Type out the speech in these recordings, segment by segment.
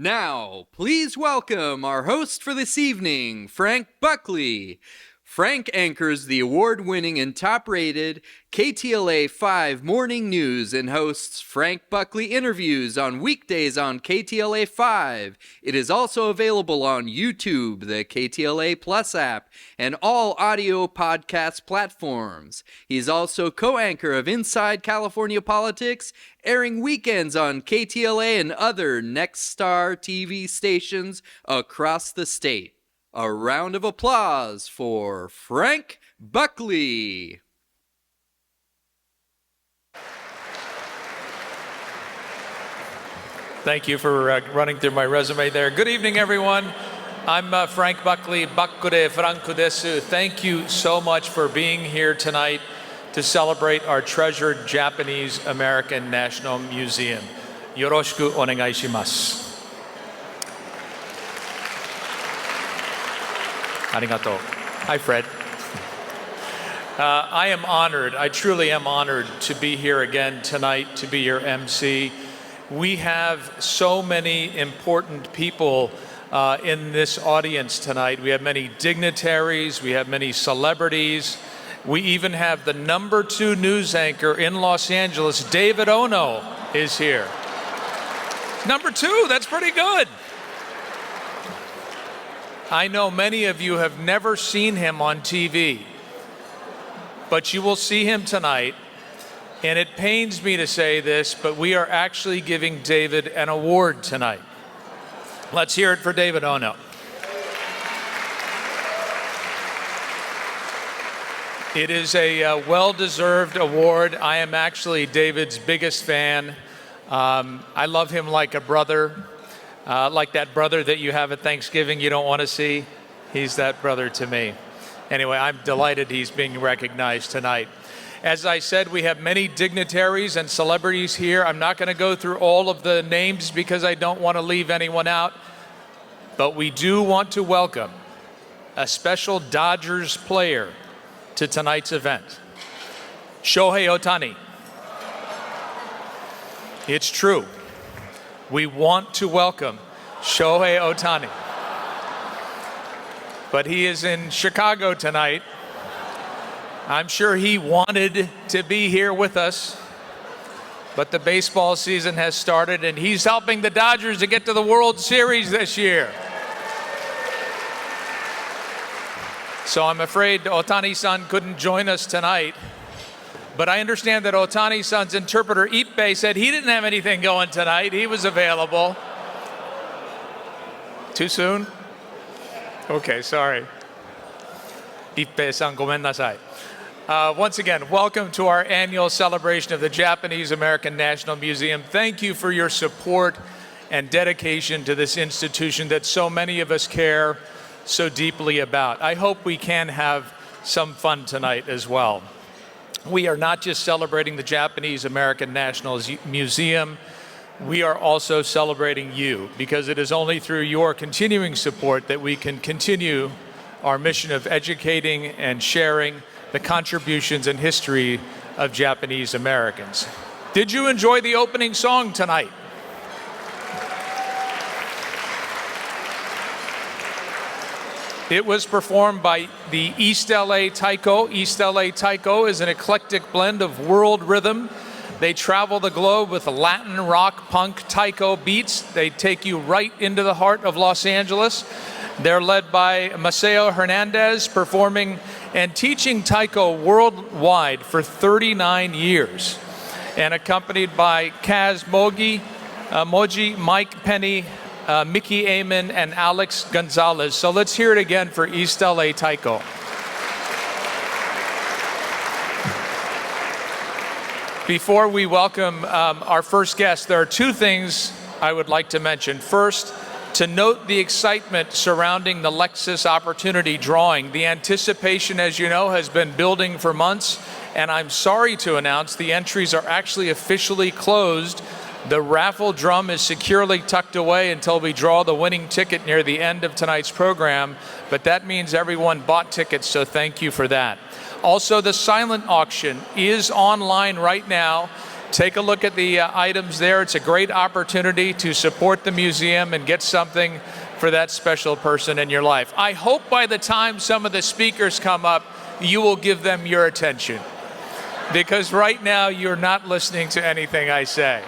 Now, please welcome our host for this evening, Frank Buckley. Frank anchors the award-winning and top-rated KTLA 5 Morning News and hosts Frank Buckley Interviews on weekdays on KTLA 5. It is also available on YouTube, the KTLA Plus app, and all audio podcast platforms. He's also co-anchor of Inside California Politics, airing weekends on KTLA and other Next Star TV stations across the state. A round of applause for Frank Buckley. Thank you for running through my resume there. Good evening, everyone. I'm Frank Buckley, Bakkure Franku desu. Thank you so much for being here tonight to celebrate our treasured Japanese American National Museum. Yoroshiku onegai shimasu. Arigato. Hi, Fred. I am honored, I truly am honored to be here again tonight, to be your MC. We have so many important people in this audience tonight. We have many dignitaries, we have many celebrities. We even have the #2 news anchor in Los Angeles, David Ono, is here. #2, that's pretty good. I know many of you have never seen him on TV, but you will see him tonight. And it pains me to say this, but we are actually giving David an award tonight. Let's hear it for David Ono. It is a well-deserved award. I am actually David's biggest fan. I love him like a brother. Like that brother that you have at Thanksgiving you don't want to see. He's that brother to me. Anyway, I'm delighted he's being recognized tonight. As I said, we have many dignitaries and celebrities here. I'm not going to go through all of the names because I don't want to leave anyone out. But we do want to welcome a special Dodgers player to tonight's event, Shohei Ohtani. It's true. We want to welcome Shohei Ohtani. But he is in Chicago tonight. I'm sure he wanted to be here with us. But the baseball season has started and he's helping the Dodgers to get to the World Series this year. So I'm afraid Ohtani-san couldn't join us tonight. But I understand that Ohtani-san's interpreter, Ippei, said he didn't have anything going tonight. He was available. Too soon? Okay, sorry. Ippei-san, gomen nasai. Once again, welcome to our annual celebration of the Japanese American National Museum. Thank you for your support and dedication to this institution that so many of us care so deeply about. I hope we can have some fun tonight as well. We are not just celebrating the Japanese American National Museum, we are also celebrating you, because it is only through your continuing support that we can continue our mission of educating and sharing the contributions and history of Japanese Americans. Did you enjoy the opening song tonight? It was performed by the East LA Taiko. East LA Taiko is an eclectic blend of world rhythm. They travel the globe with Latin, rock, punk, Taiko beats. They take you right into the heart of Los Angeles. They're led by Maceo Hernandez, performing and teaching Taiko worldwide for 39 years, and accompanied by Kaz Moji, Mike Penny, Mickey Amon, and Alex Gonzalez. So let's hear it again for East LA Taiko. Before we welcome our first guest, there are two things I would like to mention. First, to note the excitement surrounding the Lexus Opportunity Drawing. The anticipation, as you know, has been building for months, and I'm sorry to announce the entries are actually officially closed. The raffle drum is securely tucked away until we draw the winning ticket near the end of tonight's program, but that means everyone bought tickets, so thank you for that. Also, the silent auction is online right now. Take a look at the items there. It's a great opportunity to support the museum and get something for that special person in your life. I hope by the time some of the speakers come up, you will give them your attention. Because right now, you're not listening to anything I say.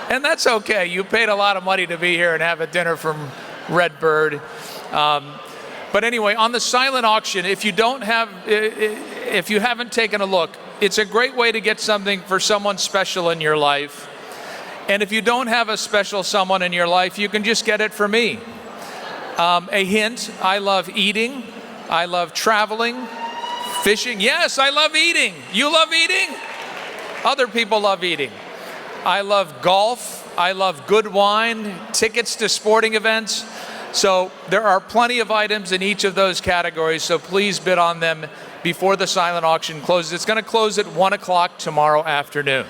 And that's okay. You paid a lot of money to be here and have a dinner from Redbird. But anyway, on the silent auction, if you haven't taken a look, it's a great way to get something for someone special in your life. And if you don't have a special someone in your life, you can just get it for me. A hint, I love eating. I love traveling, fishing. Yes, I love eating. You love eating? Other people love eating. I love golf. I love good wine, tickets to sporting events. So there are plenty of items in each of those categories, so please bid on them before the silent auction closes. It's going to close at 1 o'clock tomorrow afternoon.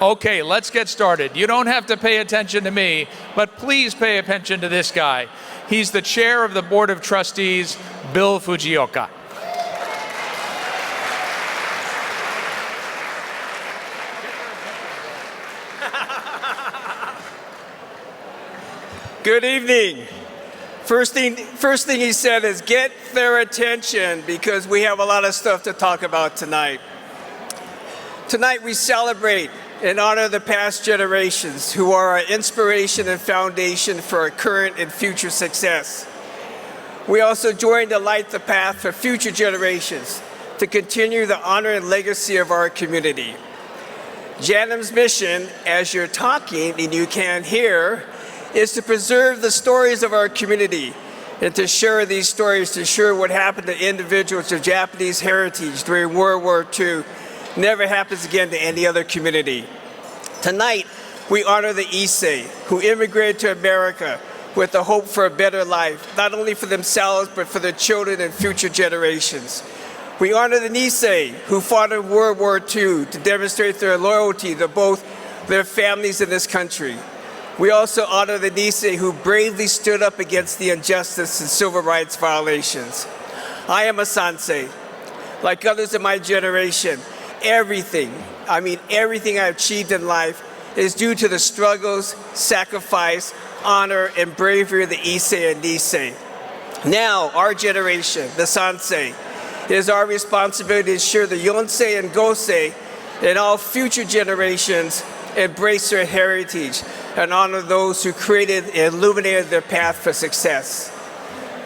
Okay, let's get started. You don't have to pay attention to me, but please pay attention to this guy. He's the chair of the Board of Trustees, Bill Fujioka. Good evening. First thing he said is get their attention because we have a lot of stuff to talk about tonight. Tonight we celebrate and honor the past generations who are our inspiration and foundation for our current and future success. We also join to light the path for future generations to continue the honor and legacy of our community. JANM's mission, as you're talking and you can't hear, is to preserve the stories of our community and to share these stories, to share what happened to individuals of Japanese heritage during World War II never happens again to any other community. Tonight, we honor the Issei, who immigrated to America with the hope for a better life, not only for themselves, but for their children and future generations. We honor the Nisei, who fought in World War II to demonstrate their loyalty to both their families and this country. We also honor the Nisei who bravely stood up against the injustice and civil rights violations. I am a Sansei. Like others in my generation, everything I achieved in life is due to the struggles, sacrifice, honor, and bravery of the Issei and Nisei. Now, our generation, the Sansei, it is our responsibility to ensure the Yonsei and Gosei and all future generations embrace their heritage and honor those who created and illuminated their path for success.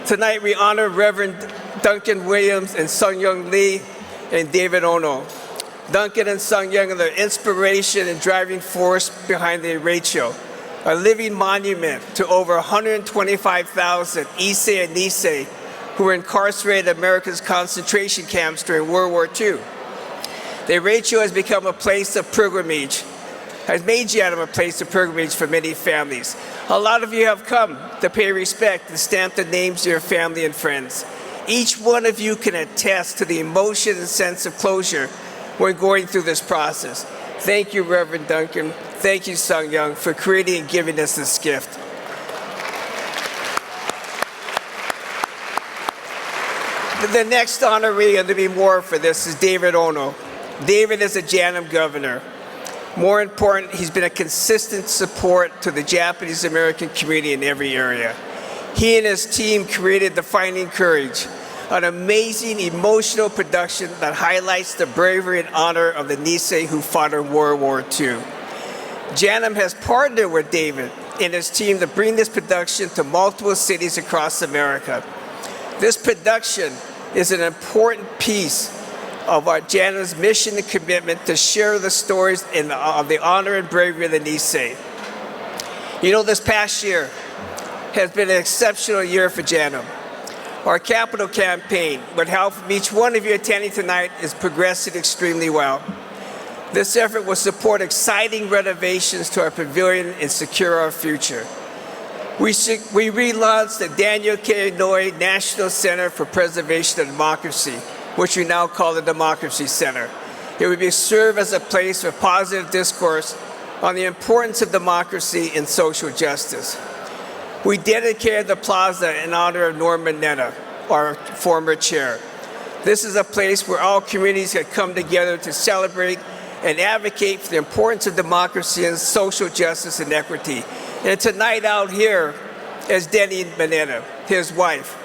Tonight we honor Reverend Duncan Williams and Sunyoung Lee and David Ono. Duncan and Sunyoung are the inspiration and driving force behind the Ireicho, a living monument to over 125,000 Issei and Nisei who were incarcerated in America's concentration camps during World War II. The Ireicho has become a place of pilgrimage, has made JANM a place of pilgrimage for many families. A lot of you have come to pay respect and stamp the names of your family and friends. Each one of you can attest to the emotion and sense of closure when going through this process. Thank you, Reverend Duncan. Thank you, Sunyoung, for creating and giving us this gift. The next honoree, and there'll be more for this, is David Ono. David is a JANM governor. More important, he's been a consistent support to the Japanese American community in every area. He and his team created The Finding Courage, an amazing emotional production that highlights the bravery and honor of the Nisei who fought in World War II. JANM has partnered with David and his team to bring this production to multiple cities across America. This production is an important piece of our JANM's mission and commitment to share the stories of the honor and bravery of the Nisei. You know, this past year has been an exceptional year for JANM. Our capital campaign, with help from each one of you attending tonight, is progressing extremely well. This effort will support exciting renovations to our pavilion and secure our future. We relaunched the Daniel K. Inouye National Center for Preservation of Democracy, which we now call the Democracy Center. It would serve as a place for positive discourse on the importance of democracy and social justice. We dedicated the plaza in honor of Norman Netta, our former chair. This is a place where all communities had come together to celebrate and advocate for the importance of democracy and social justice and equity. And tonight out here is Denny Manetta, his wife.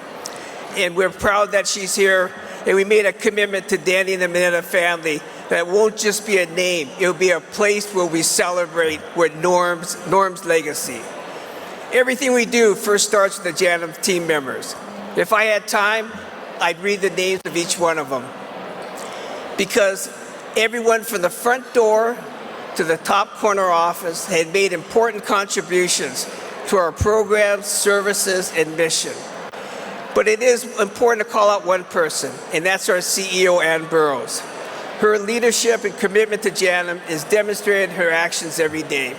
And we're proud that she's here, and we made a commitment to Danny and the Manetta family that won't just be a name, it'll be a place where we celebrate with Norm's legacy. Everything we do first starts with the JANM team members. If I had time, I'd read the names of each one of them. Because everyone from the front door to the top corner office had made important contributions to our programs, services, and mission. But it is important to call out one person, and that's our CEO, Ann Burroughs. Her leadership and commitment to JANM is demonstrated in her actions every day.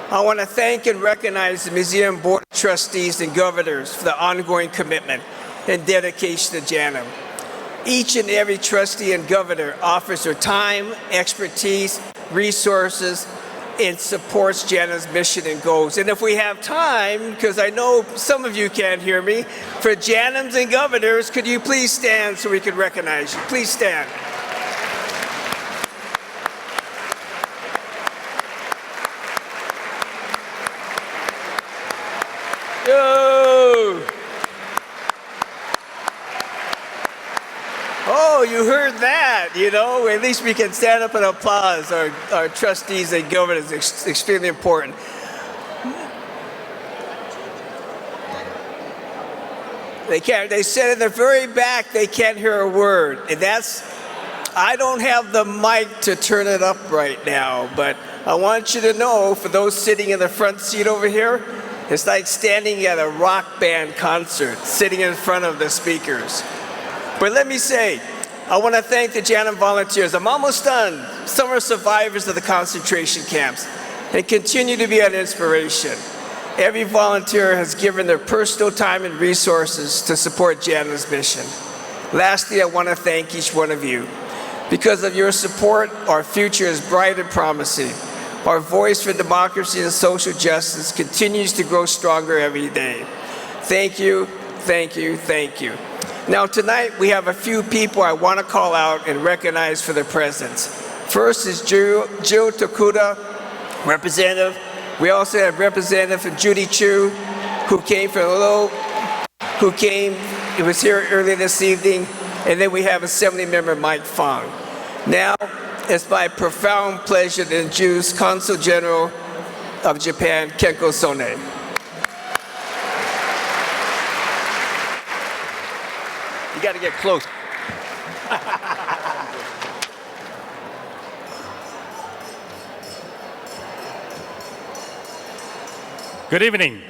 I want to thank and recognize the Museum Board of Trustees and Governors for the ongoing commitment and dedication to JANM. Each and every trustee and governor offers their time, expertise, resources, and supports JANM's mission and goals. And if we have time, because I know some of you can't hear me, for JANMs and governors, could you please stand so we can recognize you? Please stand. Yo! Oh, you heard that, you know? At least we can stand up and applause our trustees and governors. It's extremely important. They said in the very back they can't hear a word. And that's, I don't have the mic to turn it up right now, but I want you to know, for those sitting in the front seat over here, it's like standing at a rock band concert, sitting in front of the speakers. But let me say, I want to thank the JANM volunteers. I'm almost done. Some are survivors of the concentration camps and continue to be an inspiration. Every volunteer has given their personal time and resources to support JANM's mission. Lastly, I want to thank each one of you. Because of your support, our future is bright and promising. Our voice for democracy and social justice continues to grow stronger every day. Thank you, thank you, thank you. Now tonight we have a few people I want to call out and recognize for their presence. First is Joe Tokuda, representative. We also have Representative from Judy Chu, who came from he was here earlier this evening. And then we have Assembly Member Mike Fong. Now, it's my profound pleasure to introduce Consul General of Japan, Kenko Sone. You got to get close. Good evening.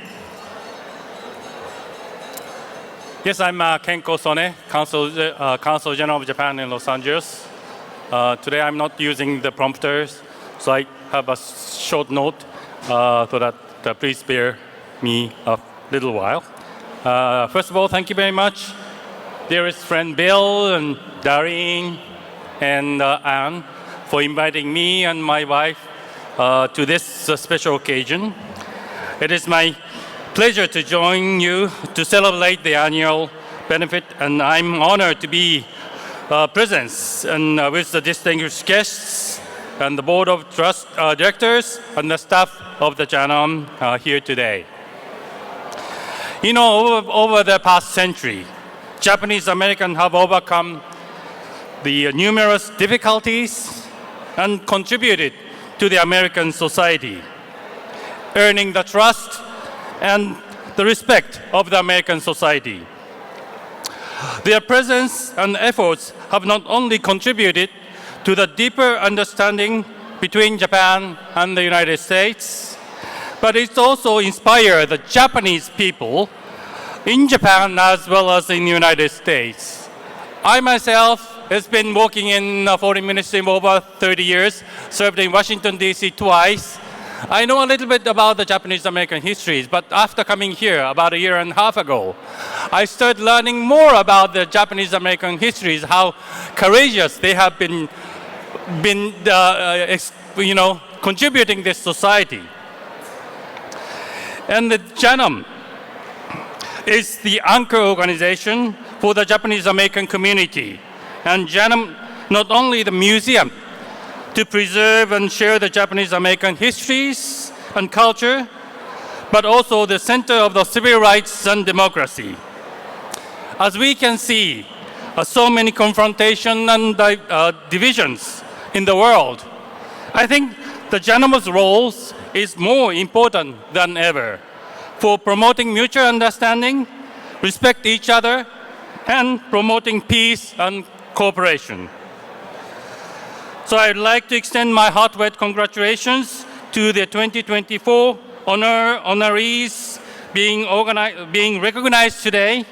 Yes, I'm Kenko Sone, Consul General of Japan in Los Angeles. Today I'm not using the prompters, so I have a short note so that please spare me a little while. First of all, thank you very much, dearest friend Bill and Darlene and Anne, for inviting me and my wife to this special occasion. It is my pleasure to join you to celebrate the annual benefit, and I'm honored to be present and with the distinguished guests and the board of directors and the staff of the JANM here today. You know, over the past century, Japanese Americans have overcome the numerous difficulties and contributed to the American society, earning the trust and the respect of the American society. Their presence and efforts have not only contributed to the deeper understanding between Japan and the United States, but it's also inspired the Japanese people in Japan as well as in the United States. I myself has been working in the foreign ministry for over 30 years, served in Washington, D.C. twice. I know a little bit about the Japanese American histories, but after coming here about a year and a half ago, I started learning more about the Japanese American histories, how courageous they have been contributing this society. And the JANM is the anchor organization for the Japanese American community. And JANM, not only the museum, to preserve and share the Japanese American histories and culture, but also the center of the civil rights and democracy. As we can see, so many confrontation and divisions in the world, I think the JANM's role is more important than ever for promoting mutual understanding, respect each other, and promoting peace and cooperation. So I'd like to extend my heartfelt congratulations to the 2024 honorees being recognized today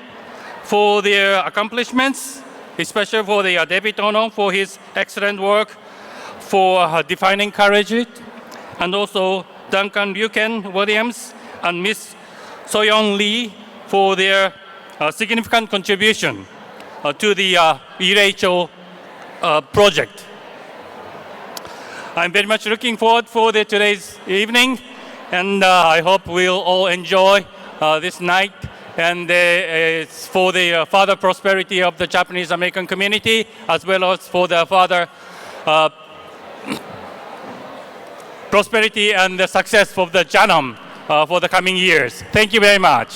for their accomplishments, especially for the David Ono for his excellent work for defining courage, and also Duncan Ryuken Williams and Miss Soyeon Lee for their significant contribution to the Ireicho project. I'm very much looking forward for today's evening, and I hope we'll all enjoy this night, and it's for the further prosperity of the Japanese American community, as well as for the further prosperity and the success of the JANM for the coming years. Thank you very much.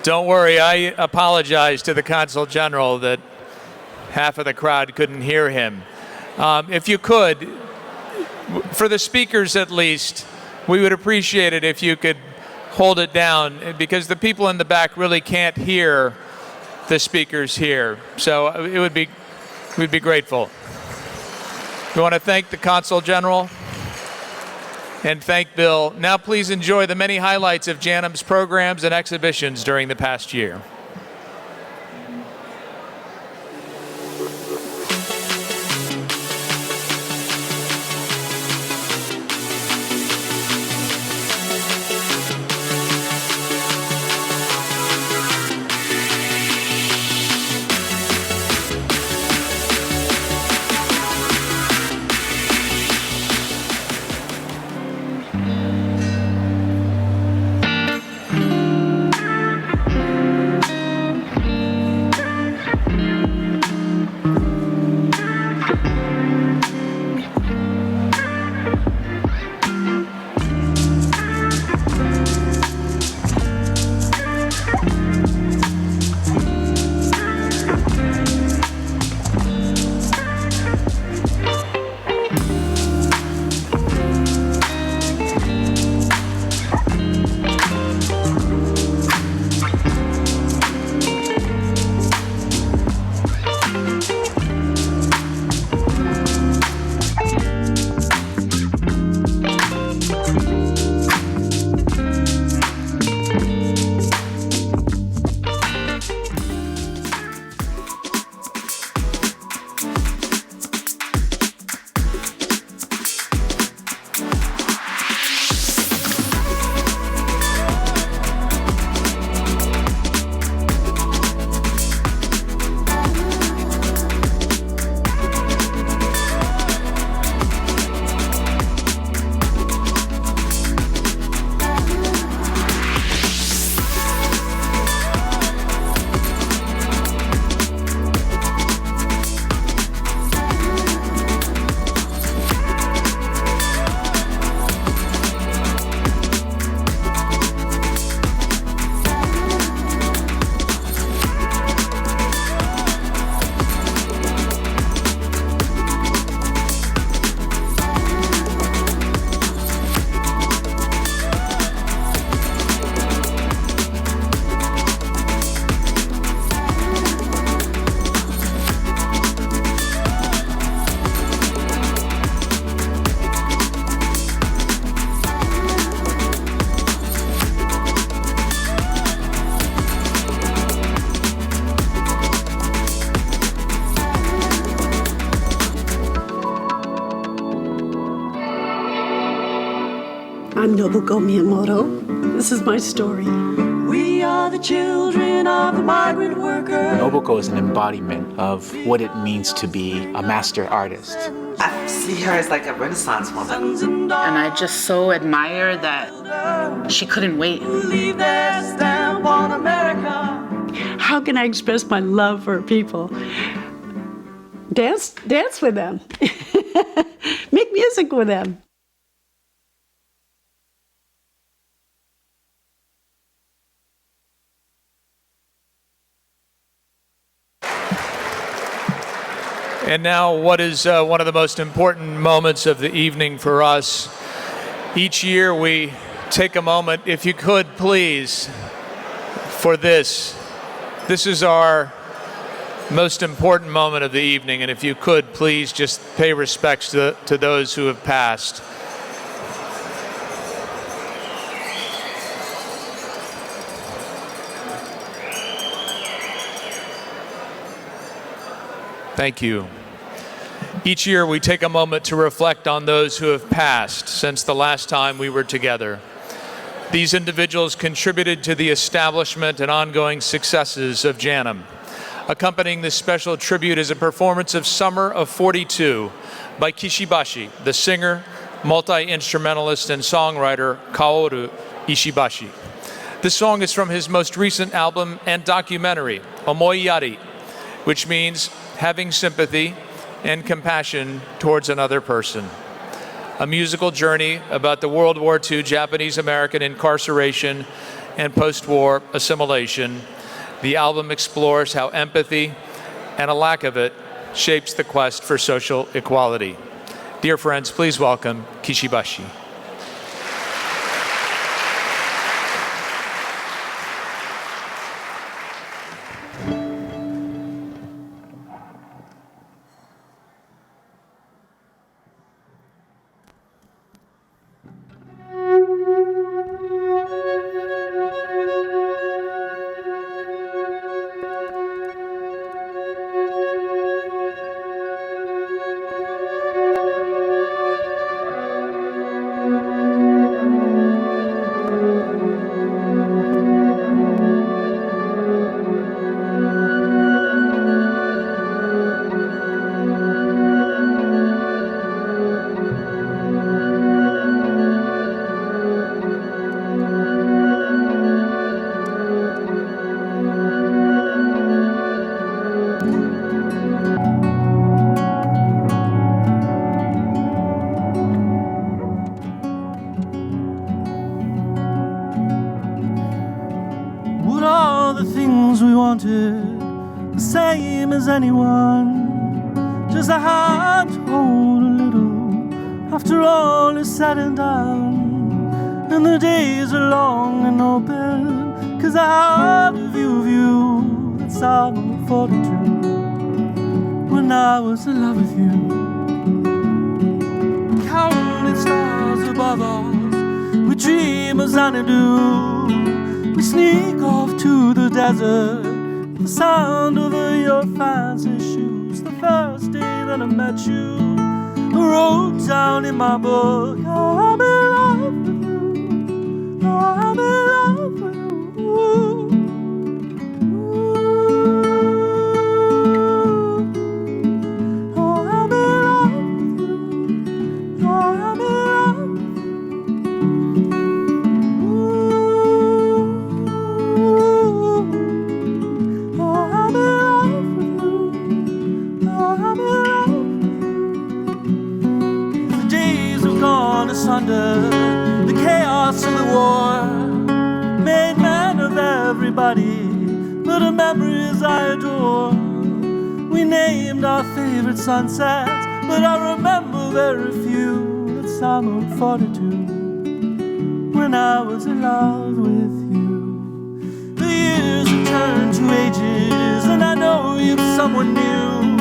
Don't worry, I apologize to the Consul General that half of the crowd couldn't hear him. If you could, for the speakers at least, we would appreciate it if you could hold it down, because the people in the back really can't hear the speakers here. So we'd be grateful. We want to thank the Consul General and thank Bill. Now please enjoy the many highlights of JANM's programs and exhibitions during the past year. I'm Nobuko Miyamoto. This is my story. We are the children of the migrant worker. Nobuko is an embodiment of what it means to be a master artist. I see her as like a Renaissance woman. And I just so admire that she couldn't wait. Leave their stamp on America. How can I express my love for people? Dance with them. Make music with them. And now, what is one of the most important moments of the evening for us? Each year we take a moment, if you could please, for this. This is our most important moment of the evening, and if you could please just pay respects to those who have passed. Thank you. Each year we take a moment to reflect on those who have passed since the last time we were together. These individuals contributed to the establishment and ongoing successes of JANM. Accompanying this special tribute is a performance of Summer of 42 by Kishi Bashi, the singer, multi-instrumentalist, and songwriter Kaoru Ishibashi. This song is from his most recent album and documentary, Omoiyari, which means having sympathy and compassion towards another person. A musical journey about the World War II Japanese-American incarceration and post-war assimilation. The album explores how empathy and a lack of it shapes the quest for social equality. Dear friends, please welcome Kishi Bashi. The same as anyone, just a hand to hold a little. After all is said and done, and the days are long and open, 'cause I had a view of you that summer 42, when I was in love with you. Counting stars above us, we dream as Xanadu. We sneak off to the desert, the sound of your fancy shoes. The first day that I met you, I wrote down in my book, I'm in love with you, I'm in love with you. I'm in love with you, I'm in love with you. Asunder, the chaos of the war made men of everybody, but the memories I adore. We named our favorite sunsets, but I remember very few. That summer of 42, when I was in love with you. The years have turned to ages, and I know you're someone new.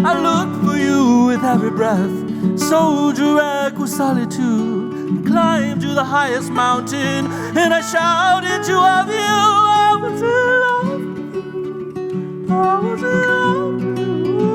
I look for you with every breath. Sold your egg with solitude, climbed to the highest mountain, and I shouted to of you. I was in love with you, I was in love with you.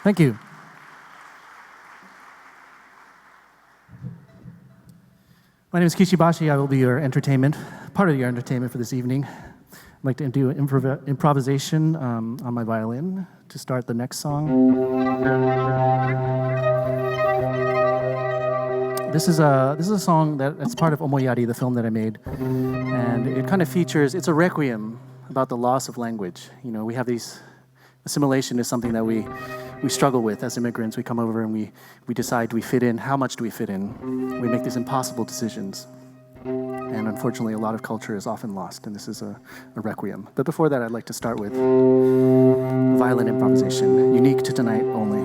Thank you. My name is Kishi Bashi. I will be your entertainment, part of your entertainment for this evening. I'd like to do improvisation on my violin to start the next song. This is a song that's part of Omoyari, the film that I made, and it kind of features. It's a requiem about the loss of language. You know, we have these. Assimilation is something that we struggle with as immigrants. We come over and we decide, do we fit in? How much do we fit in? We make these impossible decisions. And unfortunately, a lot of culture is often lost, and this is a requiem. But before that, I'd like to start with violin improvisation, unique to tonight only.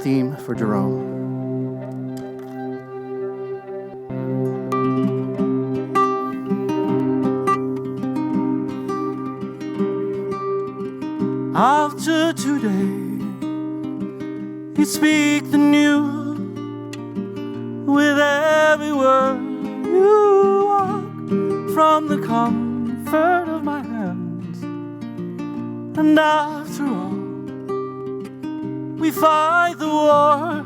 Theme for Jerome. After today, you speak the new with every word you walk from the comfort of my hands. And after all, we fight the war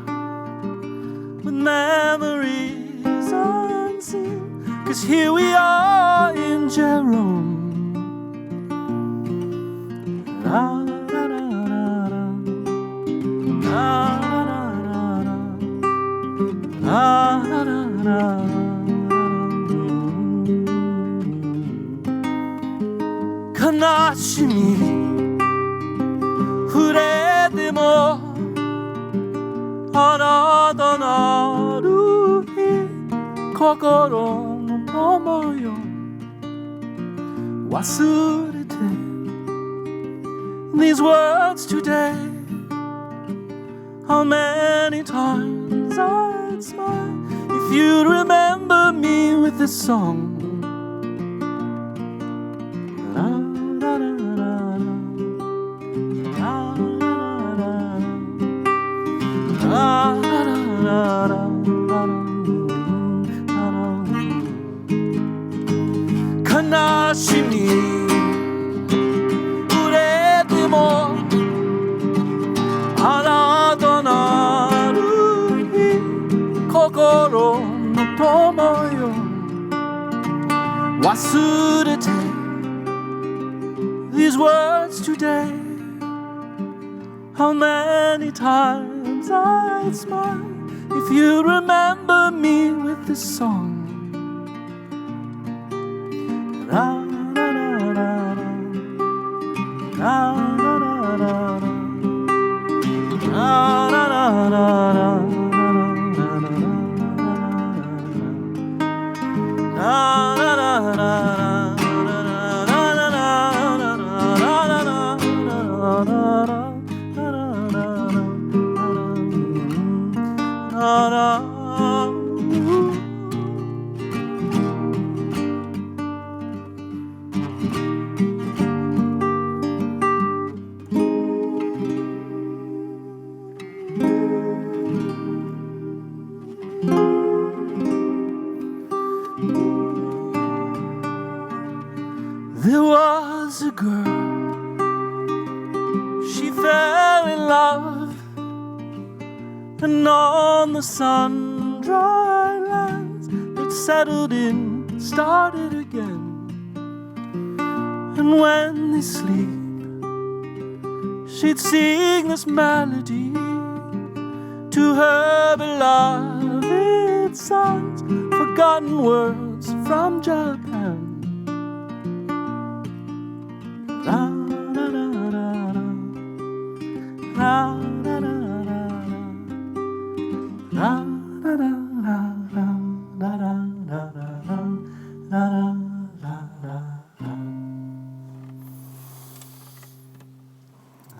with memories unseen. 'Cause here we are in Jerome. La, la, la, la, la. La, la, la, la. La, la, la, la. Kanashimi furete mo あなたのある日心の友よ忘れて These words today How many times I'd smile If you'd remember me with this song La, la, la, la, la. La, la, la, la. La, la, la, la, la, la. 悲しみ触れてもあなたのある日心の友よ忘れて These words today How many times I'd smile if you remember me with this song. La, la, la, la, la. La, la, la, la, la. La, la, la, la, la. La, la, la, la. There was a girl, she fell in love, and on the sun-dry lands they'd settled in, started again. And when they sleep, she'd sing this melody to her beloved sons, forgotten words from Japan. La, la, la, la, la. La, la, la, la, la.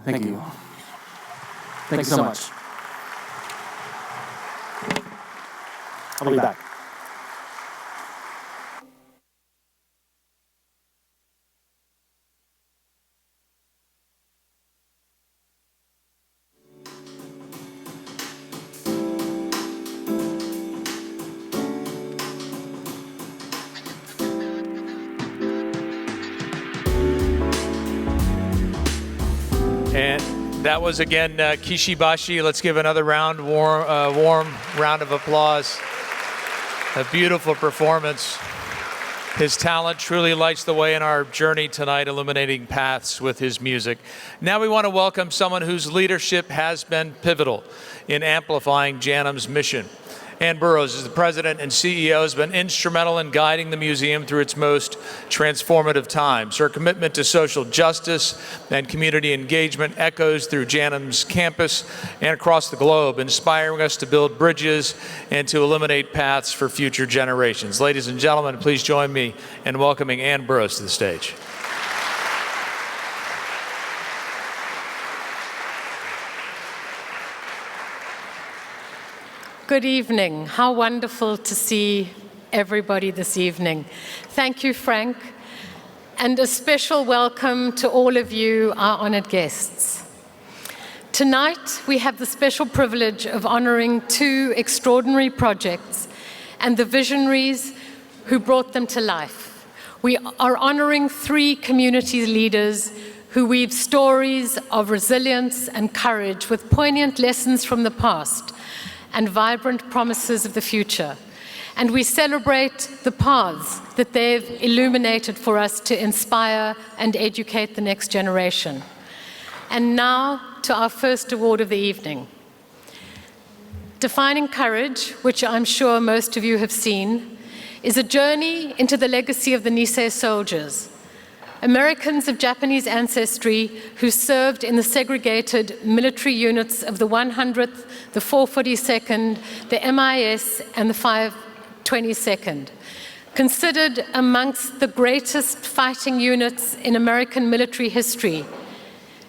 Thank you. Thank you so much. I'll be back. And that was again Kishi Bashi. Let's give another warm round of applause. A beautiful performance. His talent truly lights the way in our journey tonight, illuminating paths with his music. Now we want to welcome someone whose leadership has been pivotal in amplifying JANM's mission. Ann Burroughs, as the president and CEO, has been instrumental in guiding the museum through its most transformative times. Her commitment to social justice and community engagement echoes through JANM's campus and across the globe, inspiring us to build bridges and to illuminate paths for future generations. Ladies and gentlemen, please join me in welcoming Ann Burroughs to the stage. Good evening. How wonderful to see everybody this evening. Thank you, Frank, and a special welcome to all of you, our honored guests. Tonight, we have the special privilege of honoring two extraordinary projects and the visionaries who brought them to life. We are honoring three community leaders who weave stories of resilience and courage with poignant lessons from the past and vibrant promises of the future. And we celebrate the paths that they've illuminated for us to inspire and educate the next generation. And now to our first award of the evening. Defining Courage, which I'm sure most of you have seen, is a journey into the legacy of the Nisei soldiers, Americans of Japanese ancestry who served in the segregated military units of the 100th, the 442nd, the MIS, and the 522nd. Considered amongst the greatest fighting units in American military history,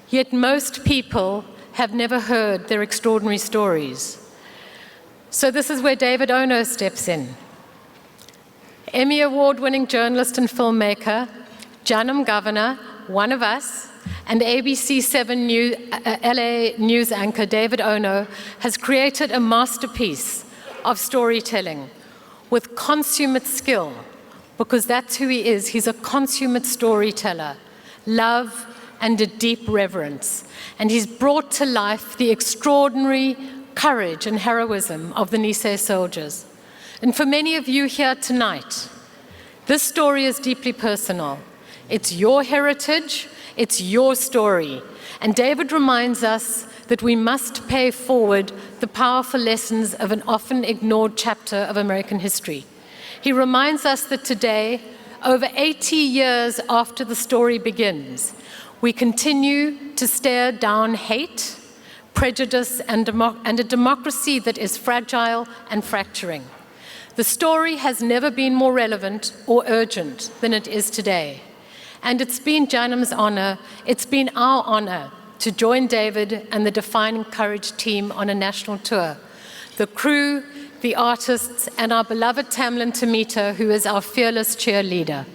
yet most people have never heard their extraordinary stories. So this is where David Ono steps in. Emmy Award-winning journalist and filmmaker, JANM governor, one of us, and ABC 7 LA news anchor David Ono has created a masterpiece of storytelling with consummate skill, because that's who he is. He's a consummate storyteller, love and a deep reverence. And he's brought to life the extraordinary courage and heroism of the Nisei soldiers. And for many of you here tonight, this story is deeply personal. It's your heritage, it's your story. And David reminds us that we must pay forward the powerful lessons of an often ignored chapter of American history. He reminds us that today, over 80 years after the story begins, we continue to stare down hate, prejudice, and a democracy that is fragile and fracturing. The story has never been more relevant or urgent than it is today. And it's been JANM's honor, it's been our honor to join David and the Defining Courage team on a national tour. The crew, the artists, and our beloved Tamlin Tomita, who is our fearless cheerleader.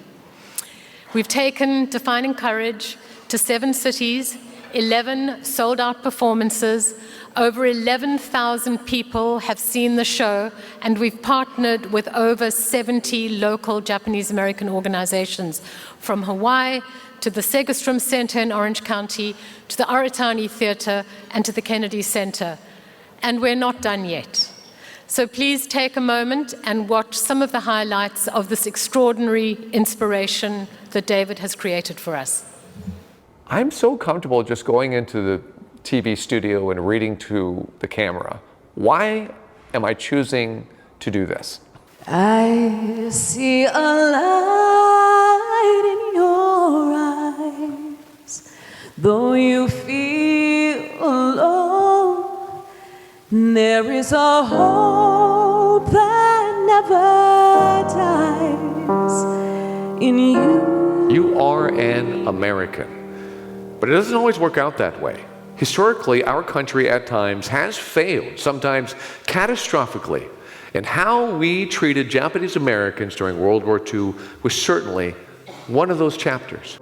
We've taken Defining Courage to 7 cities, 11 sold-out performances. Over 11,000 people have seen the show, and we've partnered with over 70 local Japanese-American organizations, from Hawaii to the Segerstrom Center in Orange County, to the Aratani Theater, and to the Kennedy Center. And we're not done yet. So please take a moment and watch some of the highlights of this extraordinary inspiration that David has created for us. I'm so comfortable just going into the TV studio and reading to the camera. Why am I choosing to do this? I see a light in your eyes, though you feel alone, there is a hope never dies in you. You are an American, but it doesn't always work out that way. Historically, our country at times has failed, sometimes catastrophically, and how we treated Japanese Americans during World War II was certainly one of those chapters.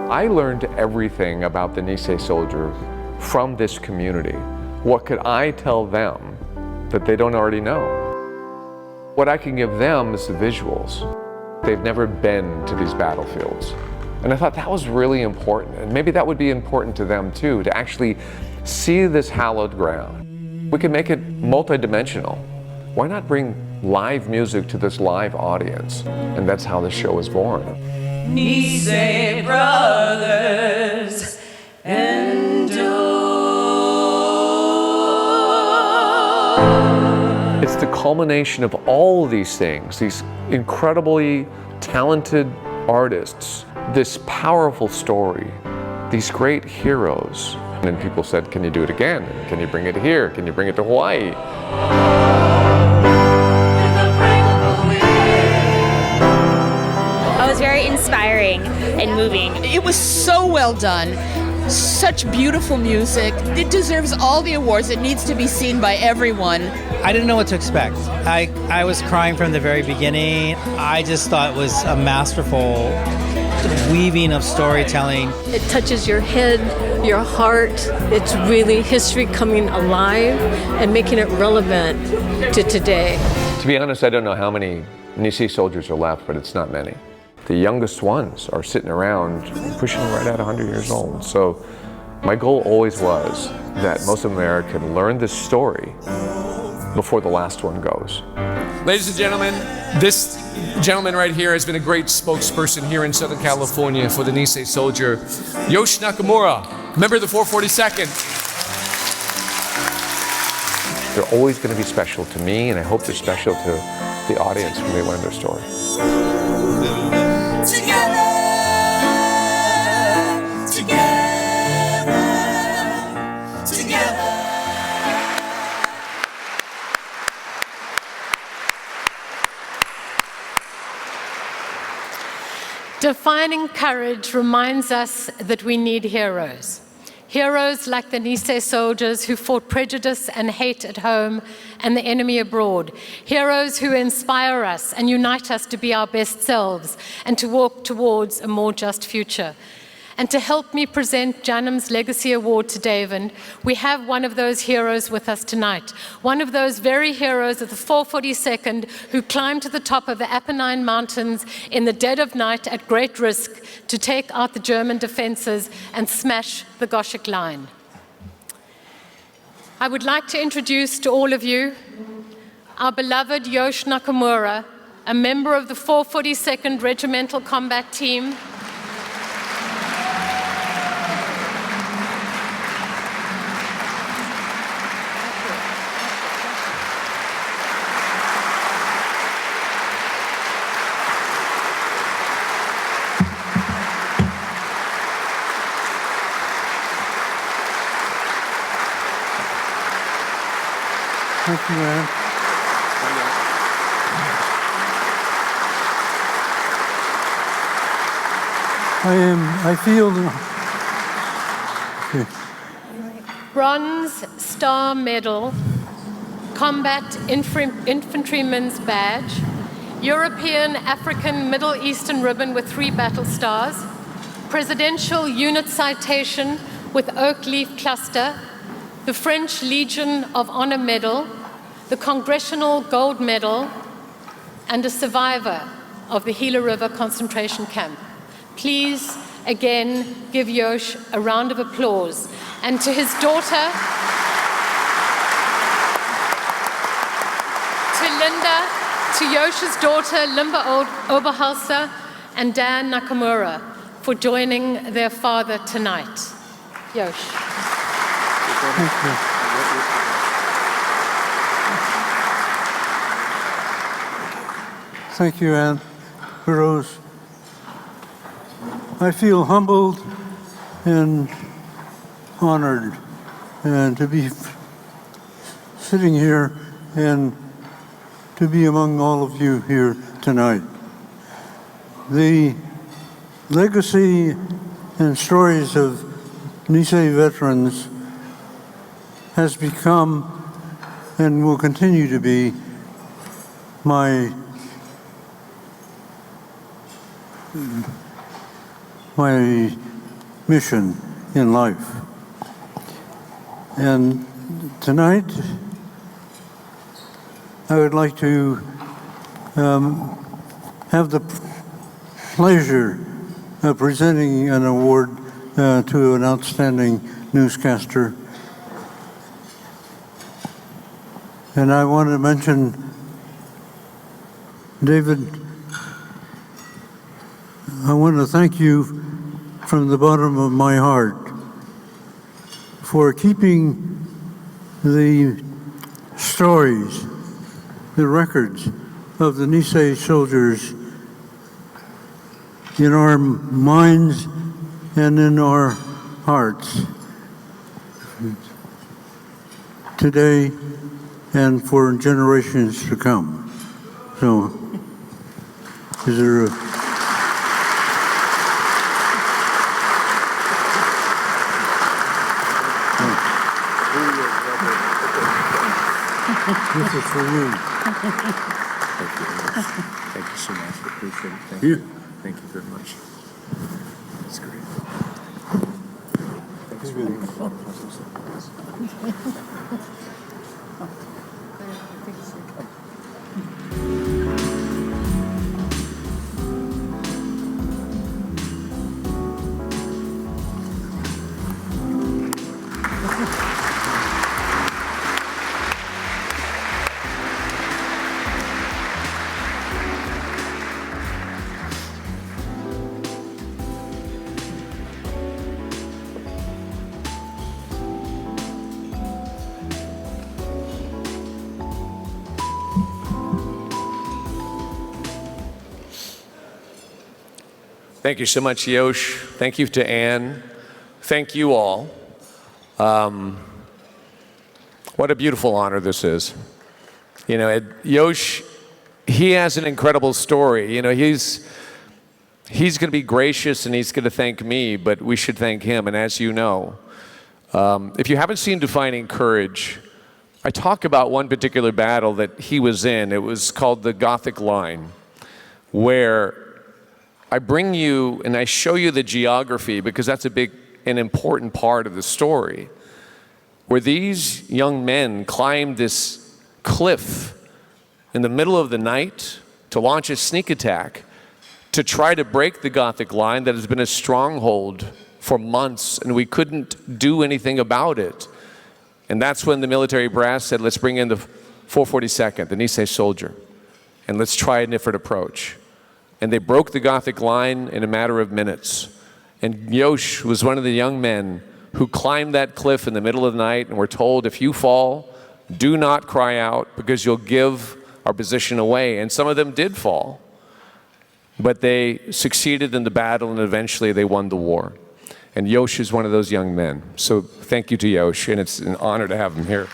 I learned everything about the Nisei soldier from this community. What could I tell them that they don't already know? What I can give them is the visuals. They've never been to these battlefields. And I thought that was really important, and maybe that would be important to them too, to actually see this hallowed ground. We can make it multidimensional. Why not bring live music to this live audience? And that's how the show was born. Nisei brothers endure. It's the culmination of all of these things, these incredibly talented artists, this powerful story, these great heroes. And then people said, can you do it again? Can you bring it here? Can you bring it to Hawaii? It was very inspiring and moving. It was so well done. Such beautiful music. It deserves all the awards. It needs to be seen by everyone. I didn't know what to expect. I was crying from the very beginning. I just thought it was a masterful weaving of storytelling. It touches your head, your heart. It's really history coming alive and making it relevant to today. To be honest, I don't know how many Nisei soldiers are left, but it's not many. The youngest ones are sitting around pushing right at 100 years old. So my goal always was that most Americans learn this story before the last one goes. Ladies and gentlemen, this gentleman right here has been a great spokesperson here in Southern California for the Nisei soldier, Yoshi Nakamura, member of the 442nd. They're always going to be special to me, and I hope they're special to the audience when they learn their story. Defining courage reminds us that we need heroes. Heroes like the Nisei soldiers who fought prejudice and hate at home and the enemy abroad. Heroes who inspire us and unite us to be our best selves and to walk towards a more just future. And to help me present JANM's Legacy Award to David, we have one of those heroes with us tonight. One of those very heroes of the 442nd who climbed to the top of the Apennine Mountains in the dead of night at great risk to take out the German defenses and smash the Goshik line. I would like to introduce to all of you our beloved Yoshi Nakamura, a member of the 442nd Regimental Combat Team, Thank you, Ann. I feel, okay. Bronze Star Medal, Combat Infantryman's Badge, European, African, Middle Eastern ribbon with 3 battle stars, Presidential Unit Citation with Oak Leaf Cluster, the French Legion of Honor Medal, the Congressional Gold Medal, and a survivor of the Gila River concentration camp. Please, again, give Yosh a round of applause. And to his daughter, to Linda, to Yosh's daughter, Limba Oberhalser, and Dan Nakamura, for joining their father tonight. Yosh. Thank you. Thank you, Ann. Burroughs. I feel humbled and honored and to be sitting here and to be among all of you here tonight. The legacy and stories of Nisei veterans has become and will continue to be my mission in life. And tonight, I would like to have the pleasure of presenting an award to an outstanding newscaster. And I want to mention David. I want to thank you from the bottom of my heart for keeping the stories, the records of the Nisei soldiers in our minds and in our hearts today and for generations to come. So, is there a... This is for you. Thank you so much. I appreciate it. Thank You. you. Thank you very much. That's great. Thanks for being Thank you so much, Yosh. Thank you to Anne. Thank you all. What a beautiful honor this is. You know, Yosh, he has an incredible story. You know, he's going to be gracious and he's going to thank me, but we should thank him. And as you know, if you haven't seen Defining Courage, I talk about one particular battle that he was in. It was called the Gothic Line, where I bring you and I show you the geography because that's a big and important part of the story, where these young men climbed this cliff in the middle of the night to launch a sneak attack to try to break the Gothic Line that has been a stronghold for months, and we couldn't do anything about it. And that's when the military brass said, let's bring in the 442nd, the Nisei soldier, and let's try a different approach. And they broke the Gothic Line in a matter of minutes. And Yosh was one of the young men who climbed that cliff in the middle of the night and were told, if you fall, do not cry out because you'll give our position away. And some of them did fall. But they succeeded in the battle and eventually they won the war. And Yosh is one of those young men. So thank you to Yosh, and it's an honor to have him here.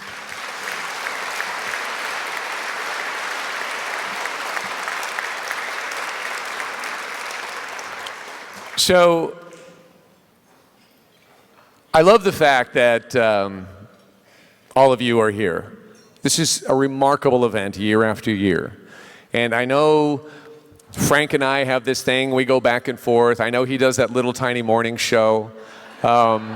So, I love the fact that all of you are here. This is a remarkable event year after year. And I know Frank and I have this thing, we go back and forth. I know he does that little tiny morning show. But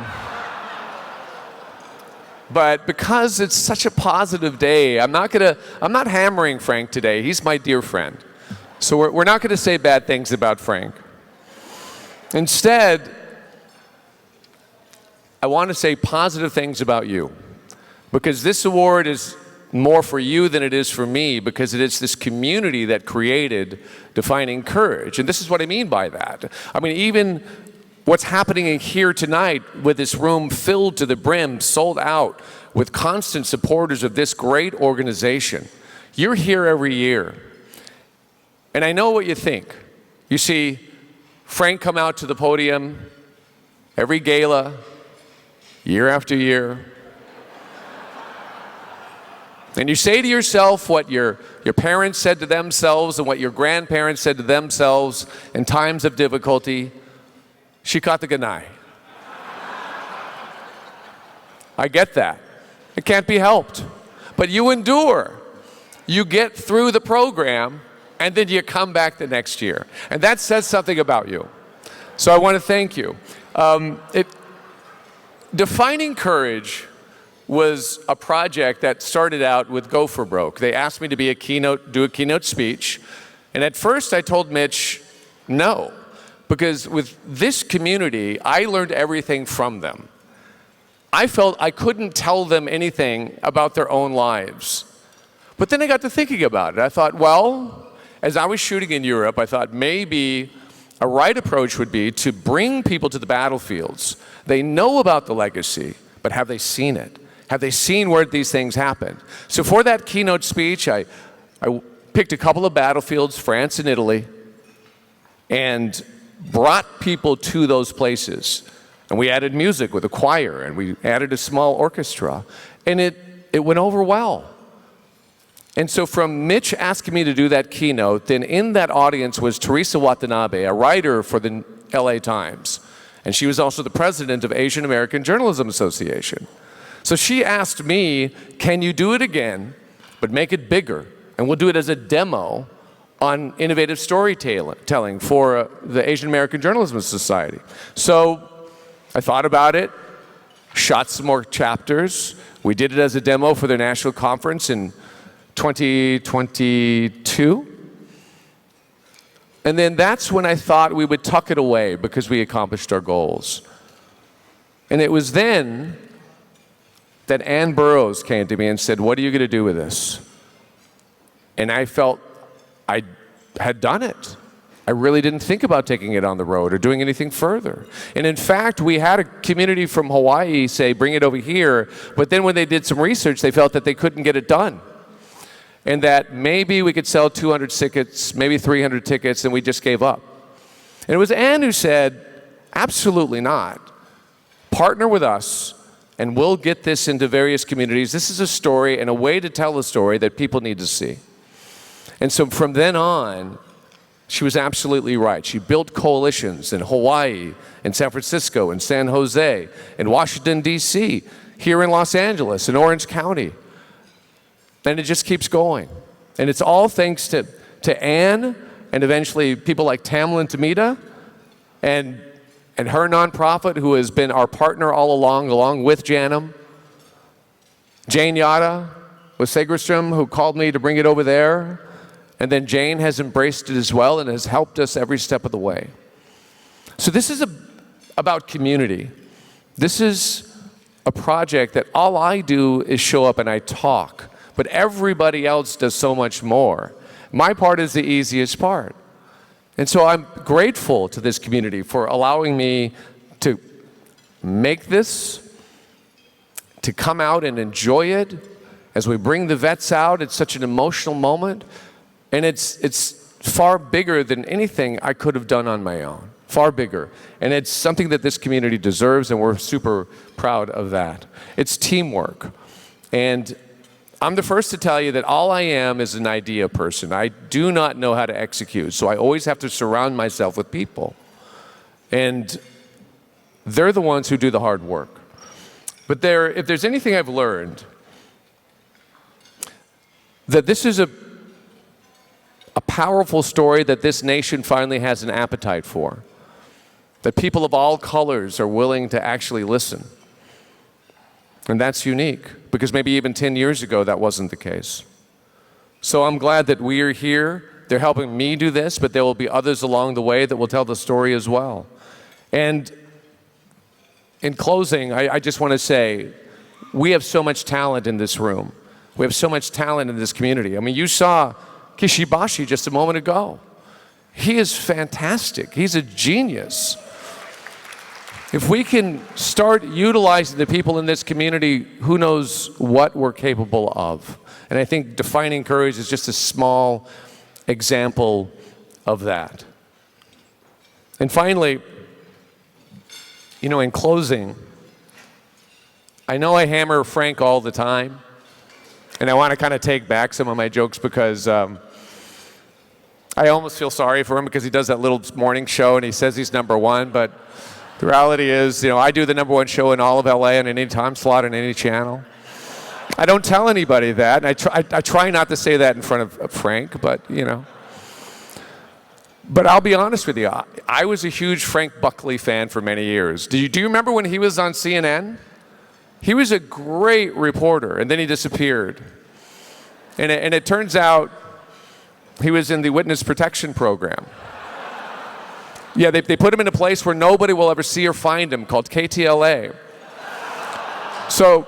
because it's such a positive day, I'm not hammering Frank today. He's my dear friend. So we're not going to say bad things about Frank. Instead, I want to say positive things about you, because this award is more for you than it is for me, because it is this community that created Defining Courage. And this is what I mean by that. I mean, even what's happening in here tonight with this room filled to the brim, sold out, with constant supporters of this great organization. You're here every year. And I know what you think. You see Frank come out to the podium every gala, year after year. And you say to yourself what your parents said to themselves and what your grandparents said to themselves in times of difficulty, Shikata ganai. I get that. It can't be helped. But you endure. You get through the program, and then you come back the next year. And that says something about you. So I want to thank you. Defining Courage was a project that started out with Go for Broke. They asked me to do a keynote speech. And at first I told Mitch, no. Because with this community, I learned everything from them. I felt I couldn't tell them anything about their own lives. But then I got to thinking about it. I thought, well, as I was shooting in Europe, I thought maybe a right approach would be to bring people to the battlefields. They know about the legacy, but have they seen it? Have they seen where these things happened? So for that keynote speech, I picked a couple of battlefields, France and Italy, and brought people to those places. And we added music with a choir, and we added a small orchestra, and it went over well. And so from Mitch asking me to do that keynote, then in that audience was Teresa Watanabe, a writer for the LA Times. And she was also the president of Asian American Journalism Association. So she asked me, can you do it again, but make it bigger? And we'll do it as a demo on innovative storytelling for the Asian American Journalism Society. So I thought about it, shot some more chapters. We did it as a demo for their national conference in 2022. And then that's when I thought we would tuck it away because we accomplished our goals. And it was then that Ann Burroughs came to me and said, what are you going to do with this? And I felt I had done it. I really didn't think about taking it on the road or doing anything further. And in fact, we had a community from Hawaii say, bring it over here. But then when they did some research, they felt that they couldn't get it done. And that maybe we could sell 200 tickets, maybe 300 tickets, and we just gave up. And it was Ann who said, absolutely not. Partner with us, and we'll get this into various communities. This is a story and a way to tell a story that people need to see. And so from then on, she was absolutely right. She built coalitions in Hawaii, in San Francisco, in San Jose, in Washington, D.C., here in Los Angeles, in Orange County. And it just keeps going. And it's all thanks to Ann, and eventually people like Tamlin Tamita, and her nonprofit, who has been our partner all along with JANM. Jane Yada with Segerstrom, who called me to bring it over there. And then Jane has embraced it as well and has helped us every step of the way. So this is about community. This is a project that all I do is show up and I talk, but everybody else does so much more. My part is the easiest part. And so I'm grateful to this community for allowing me to make this, to come out and enjoy it. As we bring the vets out, it's such an emotional moment. And it's far bigger than anything I could have done on my own, far bigger. And it's something that this community deserves, and we're super proud of that. It's teamwork. And I'm the first to tell you that all I am is an idea person. I do not know how to execute, so I always have to surround myself with people. And they're the ones who do the hard work. But if there's anything I've learned, that this is a powerful story that this nation finally has an appetite for. That people of all colors are willing to actually listen. And that's unique, because maybe even 10 years ago that wasn't the case. So I'm glad that we are here. They're helping me do this, but there will be others along the way that will tell the story as well. And in closing, I just want to say, we have so much talent in this room. We have so much talent in this community. I mean, you saw Kishi Bashi just a moment ago. He is fantastic. He's a genius. If we can start utilizing the people in this community, who knows what we're capable of. And I think Defining Courage is just a small example of that. And finally, you know, in closing, I know I hammer Frank all the time. And I want to kind of take back some of my jokes because I almost feel sorry for him because he does that little morning show and he says he's #1, but the reality is, I do the #1 show in all of LA in any time slot on any channel. I don't tell anybody that, and I try not to say that in front of Frank, but But I'll be honest with you, I was a huge Frank Buckley fan for many years. Do you remember when he was on CNN? He was a great reporter, and then he disappeared. And it turns out he was in the witness protection program. Yeah, they put him in a place where nobody will ever see or find him, called KTLA. So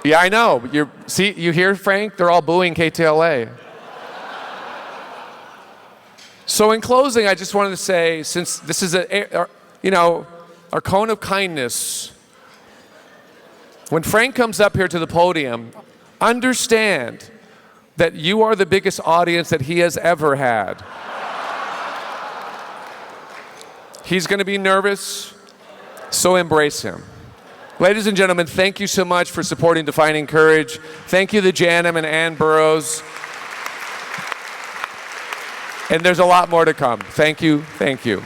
yeah, I know. You hear, Frank? They're all booing KTLA. So in closing, I just wanted to say, since this is our cone of kindness, when Frank comes up here to the podium, understand that you are the biggest audience that he has ever had. He's going to be nervous, so embrace him. Ladies and gentlemen, thank you so much for supporting Defining Courage. Thank you to JANM and Ann Burroughs. And there's a lot more to come. Thank you, thank you.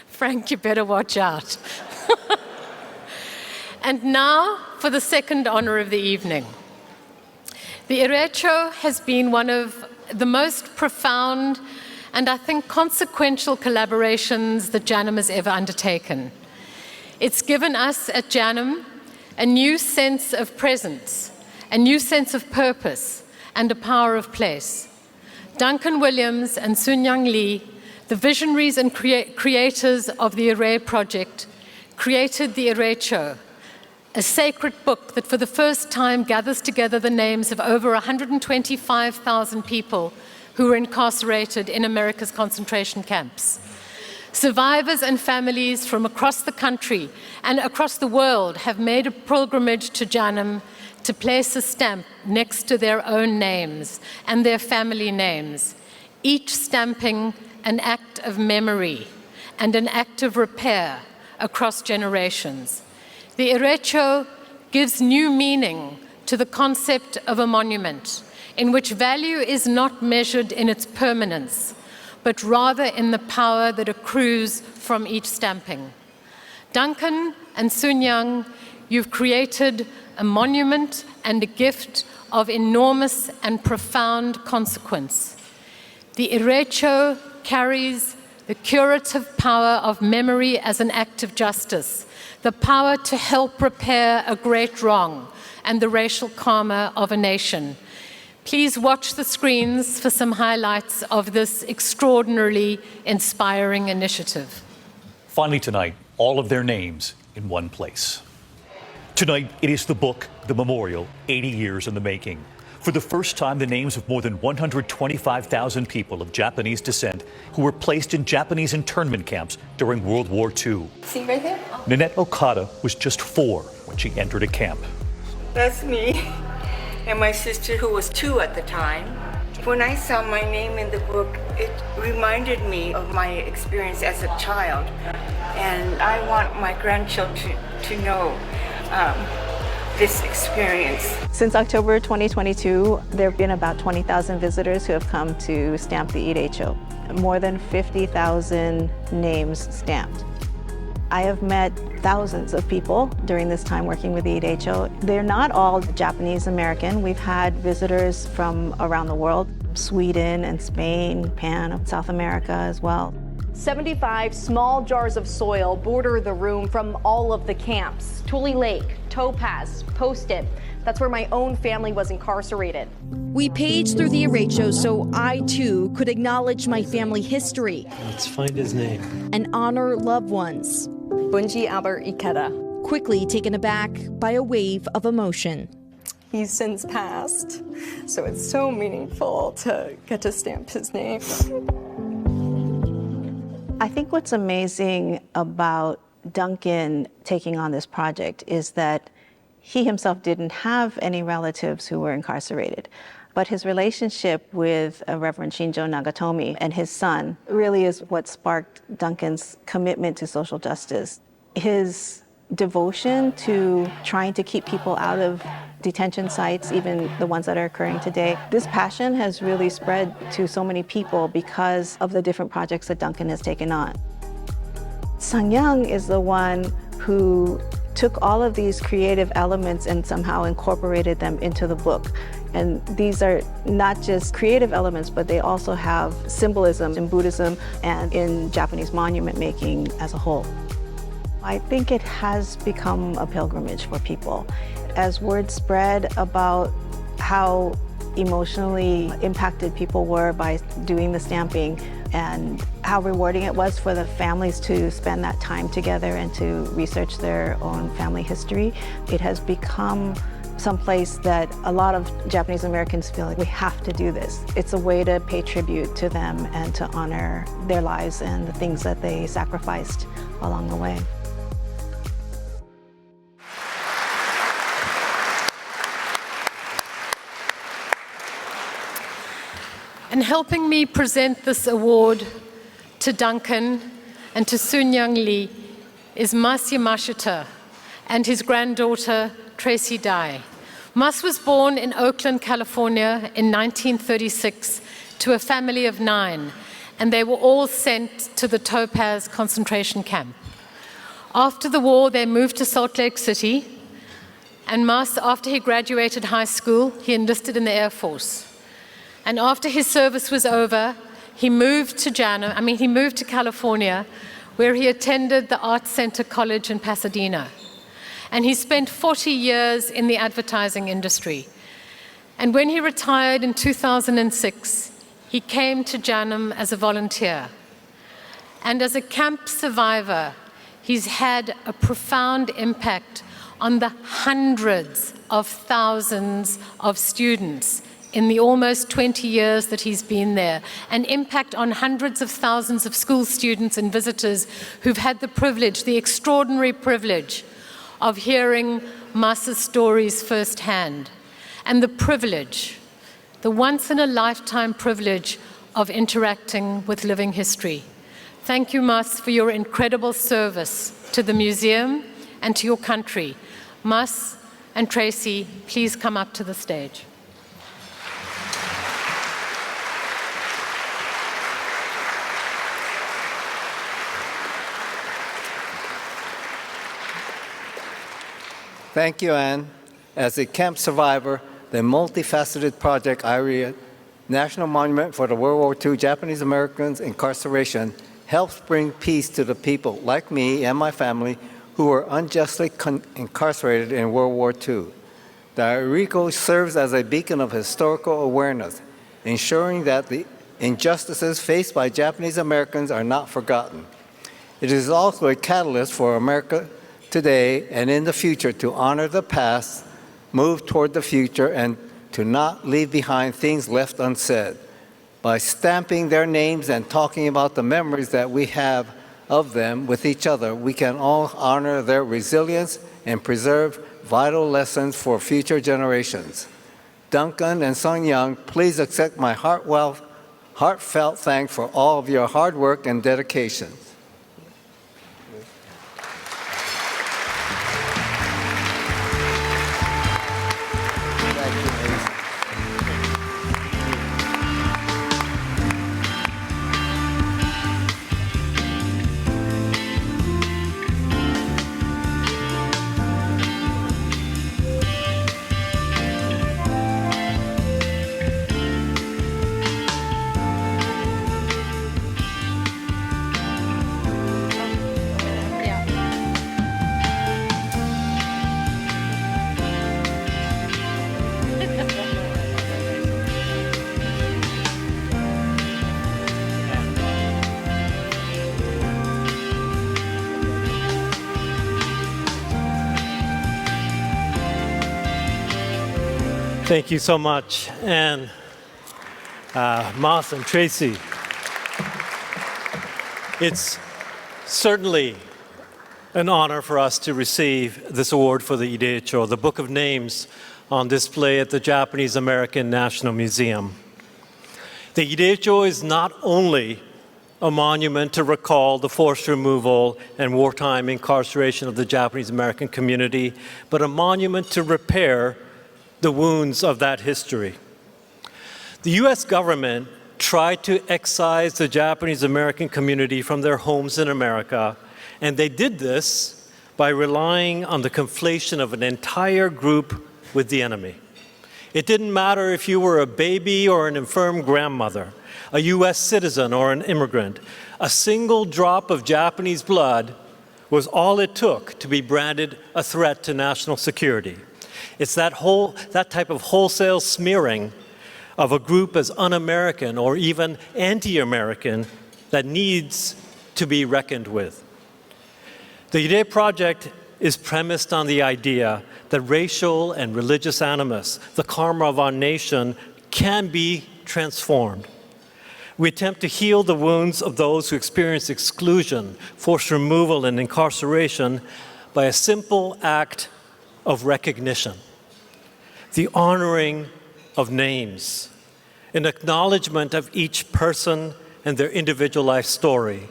Frank, you better watch out. And now for the second honor of the evening. The Ireicho has been one of the most profound and I think consequential collaborations that JANM has ever undertaken. It's given us at JANM a new sense of presence, a new sense of purpose, and a power of place. Duncan Williams and Sunyoung Lee, the visionaries and creators of the Irei project, created the Ireicho, a sacred book that for the first time gathers together the names of over 125,000 people who were incarcerated in America's concentration camps. Survivors and families from across the country and across the world have made a pilgrimage to JANM to place a stamp next to their own names and their family names, each stamping an act of memory and an act of repair across generations. The Ireicho gives new meaning to the concept of a monument, in which value is not measured in its permanence, but rather in the power that accrues from each stamping. Duncan and Sunyoung, you've created a monument and a gift of enormous and profound consequence. The Ireicho carries the curative power of memory as an act of justice, the power to help repair a great wrong and the racial karma of a nation. Please watch the screens for some highlights of this extraordinarily inspiring initiative. Finally tonight, all of their names in one place. Tonight, it is the book, The Memorial, 80 Years in the Making. For the first time, the names of more than 125,000 people of Japanese descent who were placed in Japanese internment camps during World War II. See right there? Nanette Okada was just 4 when she entered a camp. That's me and my sister, who was 2 at the time. When I saw my name in the book, it reminded me of my experience as a child. And I want my grandchildren to know this experience. Since October 2022, there have been about 20,000 visitors who have come to stamp the Ireicho. More than 50,000 names stamped. I have met thousands of people during this time working with the Ireicho. They're not all Japanese American. We've had visitors from around the world, Sweden and Spain, Japan, South America as well. 75 small jars of soil border the room from all of the camps. Tule Lake, Topaz, Post-it. That's where my own family was incarcerated. We paged through the Ireicho so I too could acknowledge my family history. Let's find his name. And honor loved ones. Bunji Albert Ikeda. Quickly taken aback by a wave of emotion. He's since passed, so it's so meaningful to get to stamp his name. I think what's amazing about Duncan taking on this project is that he himself didn't have any relatives who were incarcerated. But his relationship with Reverend Shinjo Nagatomi and his son really is what sparked Duncan's commitment to social justice. His devotion to trying to keep people out of detention sites, even the ones that are occurring today. This passion has really spread to so many people because of the different projects that Duncan has taken on. Sunyoung is the one who took all of these creative elements and somehow incorporated them into the book. And these are not just creative elements, but they also have symbolism in Buddhism and in Japanese monument making as a whole. I think it has become a pilgrimage for people. As word spread about how emotionally impacted people were by doing the stamping and how rewarding it was for the families to spend that time together and to research their own family history, it has become someplace that a lot of Japanese Americans feel like we have to do this. It's a way to pay tribute to them and to honor their lives and the things that they sacrificed along the way. And helping me present this award to Duncan and to Sunyoung Lee is Mas Yamashita and his granddaughter, Tracy Dai. Mas was born in Oakland, California in 1936 to a family of 9, and they were all sent to the Topaz concentration camp. After the war, they moved to Salt Lake City, and Mas, after he graduated high school, he enlisted in the Air Force. And after his service was over, he moved to JANM, he moved to California, where he attended the Arts Center College in Pasadena. And he spent 40 years in the advertising industry. And when he retired in 2006, he came to JANM as a volunteer. And as a camp survivor, he's had a profound impact on the hundreds of thousands of students in the almost 20 years that he's been there, an impact on hundreds of thousands of school students and visitors who've had the privilege, the extraordinary privilege, of hearing Masa's stories firsthand, and the privilege, the once-in-a-lifetime privilege of interacting with living history. Thank you, Mas, for your incredible service to the museum and to your country. Mas and Tracy, please come up to the stage. Thank you, Anne. As a camp survivor, the multifaceted project Irei, National Monument for the World War II Japanese Americans Incarceration, helps bring peace to the people like me and my family who were unjustly incarcerated in World War II. The Ireicho serves as a beacon of historical awareness, ensuring that the injustices faced by Japanese Americans are not forgotten. It is also a catalyst for America today and in the future to honor the past, move toward the future, and to not leave behind things left unsaid. By stamping their names and talking about the memories that we have of them with each other, we can all honor their resilience and preserve vital lessons for future generations. Duncan and Sunyoung, please accept my heartfelt thanks for all of your hard work and dedication. Thank you so much, Anne, Mas, and Tracy. It's certainly an honor for us to receive this award for the Ireicho, the Book of Names on display at the Japanese American National Museum. The Ireicho is not only a monument to recall the forced removal and wartime incarceration of the Japanese American community, but a monument to repair the wounds of that history. The US government tried to excise the Japanese American community from their homes in America, and they did this by relying on the conflation of an entire group with the enemy. It didn't matter if you were a baby or an infirm grandmother, a US citizen or an immigrant. A single drop of Japanese blood was all it took to be branded a threat to national security. It's that type of wholesale smearing of a group as un-American or even anti-American that needs to be reckoned with. The Irei project is premised on the idea that racial and religious animus, the karma of our nation, can be transformed. We attempt to heal the wounds of those who experience exclusion, forced removal, and incarceration by a simple act of recognition, the honoring of names, an acknowledgement of each person and their individual life story.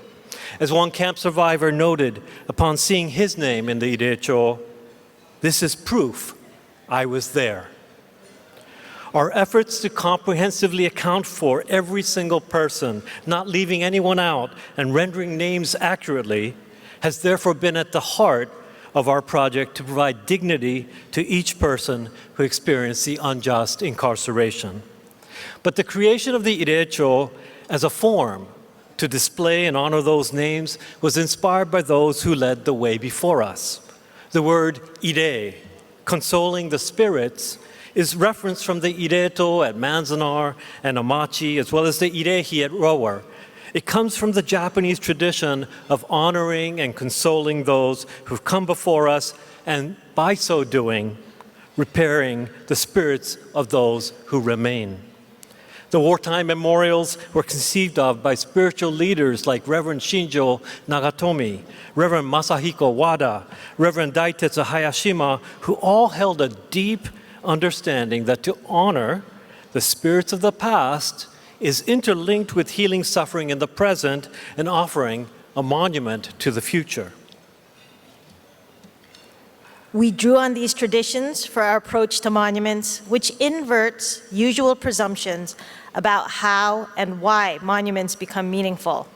As one camp survivor noted upon seeing his name in the Ireicho, "This is proof I was there." Our efforts to comprehensively account for every single person, not leaving anyone out, and rendering names accurately, has therefore been at the heart of our project to provide dignity to each person who experienced the unjust incarceration. But the creation of the Ireicho as a form to display and honor those names was inspired by those who led the way before us. The word Irei, consoling the spirits, is referenced from the Ireto at Manzanar and Amachi, as well as the Ireihi at Rower. It comes from the Japanese tradition of honoring and consoling those who've come before us, and by so doing, repairing the spirits of those who remain. The wartime memorials were conceived of by spiritual leaders like Reverend Shinjo Nagatomi, Reverend Masahiko Wada, Reverend Daitetsu Hayashima, who all held a deep understanding that to honor the spirits of the past is interlinked with healing suffering in the present and offering a monument to the future. We drew on these traditions for our approach to monuments, which inverts usual presumptions about how and why monuments become meaningful.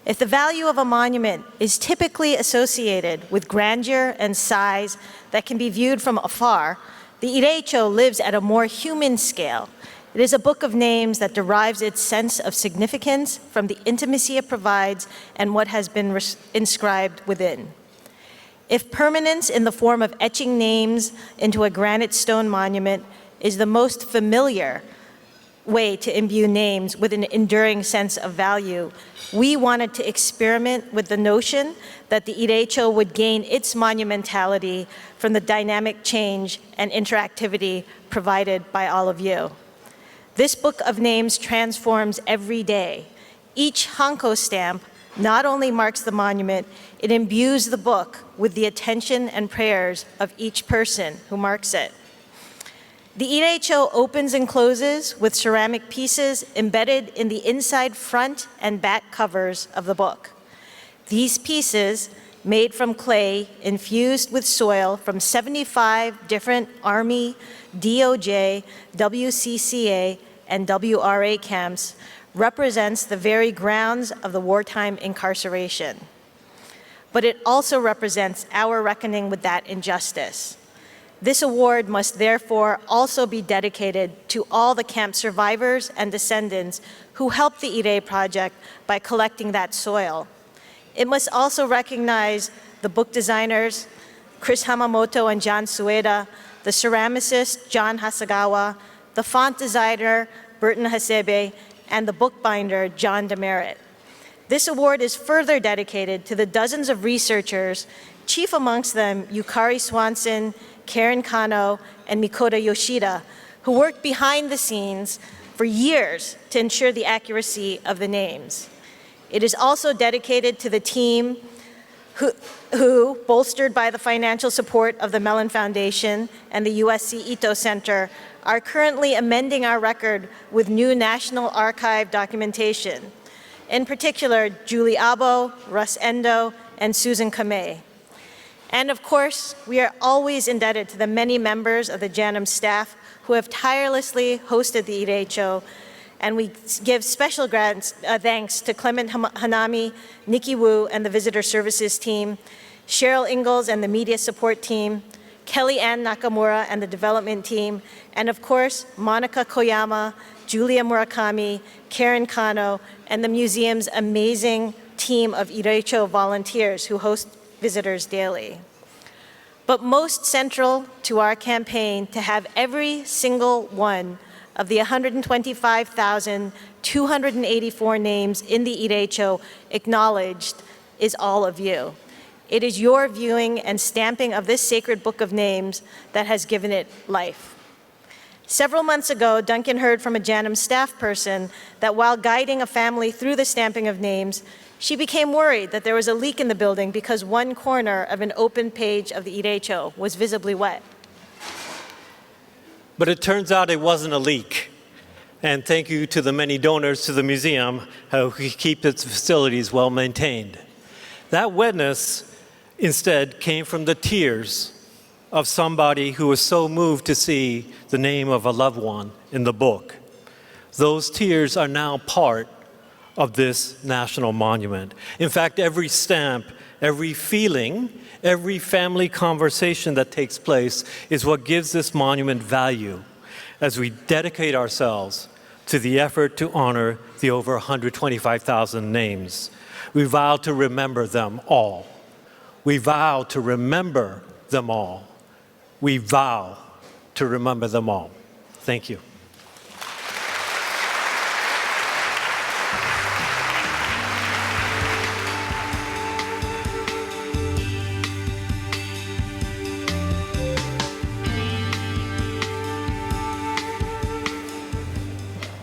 If the value of a monument is typically associated with grandeur and size that can be viewed from afar, the Ireicho lives at a more human scale. It is a book of names that derives its sense of significance from the intimacy it provides and what has been inscribed within. If permanence in the form of etching names into a granite stone monument is the most familiar way to imbue names with an enduring sense of value, we wanted to experiment with the notion that the Ireicho would gain its monumentality from the dynamic change and interactivity provided by all of you. This book of names transforms every day. Each Hanko stamp not only marks the monument, it imbues the book with the attention and prayers of each person who marks it. The Ireicho opens and closes with ceramic pieces embedded in the inside front and back covers of the book. These pieces, made from clay infused with soil from 75 different Army, DOJ, WCCA, and WRA camps, represents the very grounds of the wartime incarceration. But it also represents our reckoning with that injustice. This award must therefore also be dedicated to all the camp survivors and descendants who helped the Irei project by collecting that soil. It must also recognize the book designers, Chris Hamamoto and John Sueda, the ceramicist, John Hasagawa, the font designer, Burton Hasebe, and the bookbinder, John Demerit. This award is further dedicated to the dozens of researchers, chief amongst them Yukari Swanson, Karen Kano, and Mikoto Yoshida, who worked behind the scenes for years to ensure the accuracy of the names. It is also dedicated to the team who, bolstered by the financial support of the Mellon Foundation and the USC Ito Center, are currently amending our record with new National Archive documentation. In particular, Julie Abo, Russ Endo, and Susan Kamei. And of course, we are always indebted to the many members of the JANM staff who have tirelessly hosted the Ireicho, and we give special thanks to Clement Hanami, Nikki Wu, and the Visitor Services team, Cheryl Ingalls and the Media Support team, Kelly Ann Nakamura and the Development team, and of course, Monica Koyama, Julia Murakami, Karen Kano, and the museum's amazing team of Ireicho volunteers who host visitors daily. But most central to our campaign to have every single one of the 125,284 names in the Ireicho acknowledged is all of you. It is your viewing and stamping of this sacred book of names that has given it life. Several months ago, Duncan heard from a JANM staff person that while guiding a family through the stamping of names, she became worried that there was a leak in the building because one corner of an open page of the Ireicho was visibly wet. But it turns out it wasn't a leak. And thank you to the many donors to the museum who keep its facilities well maintained. That wetness instead came from the tears of somebody who was so moved to see the name of a loved one in the book. Those tears are now part of this national monument. In fact, every stamp, every feeling, every family conversation that takes place is what gives this monument value as we dedicate ourselves to the effort to honor the over 125,000 names. We vow to remember them all. We vow to remember them all. We vow to remember them all. Thank you.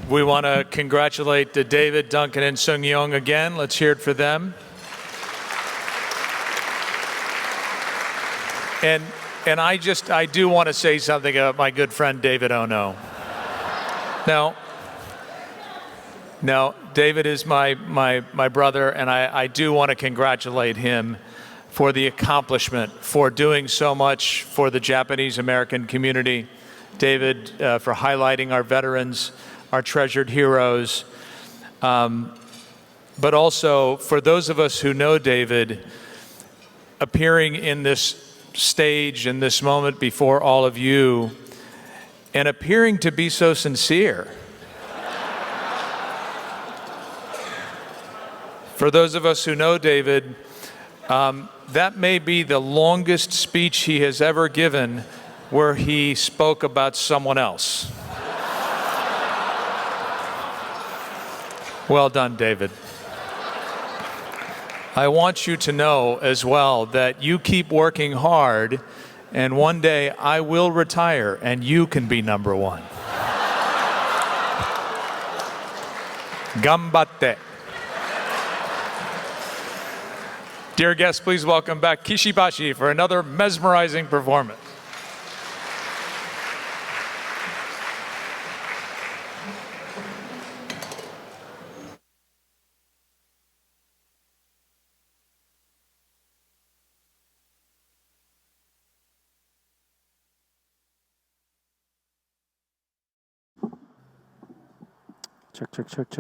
We want to congratulate David, Duncan, and Sunyoung again. Let's hear it for them. And I do want to say something about my good friend David Ono. No, David is my brother, and I do want to congratulate him for the accomplishment, for doing so much for the Japanese American community. David, for highlighting our veterans, our treasured heroes, but also for those of us who know David, appearing in this stage, in this moment before all of you, and appearing to be so sincere. For those of us who know David, that may be the longest speech he has ever given where he spoke about someone else. Well done, David. I want you to know as well that you keep working hard, and one day I will retire and you can be number one. Gambatte. Dear guests, please welcome back Kishi Bashi for another mesmerizing performance.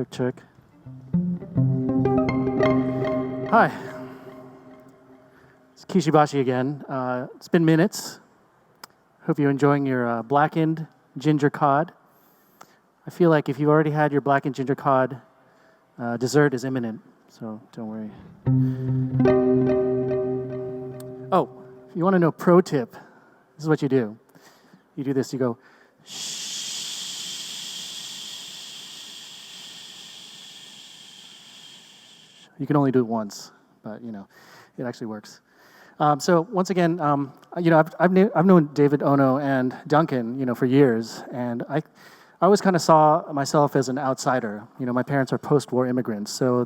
Check. Hi, it's Kishi Bashi again. It's been minutes. Hope you're enjoying your blackened ginger cod. I feel like if you've already had your blackened ginger cod, dessert is imminent, so don't worry. Oh, if you want to know pro tip, this is what you do. You do this, you go, shh. You can only do it once, but you know, it actually works. So once again, you know, I've known David Ono and Duncan, you know, for years, and I always kind of saw myself as an outsider. You know, my parents are post-war immigrants, so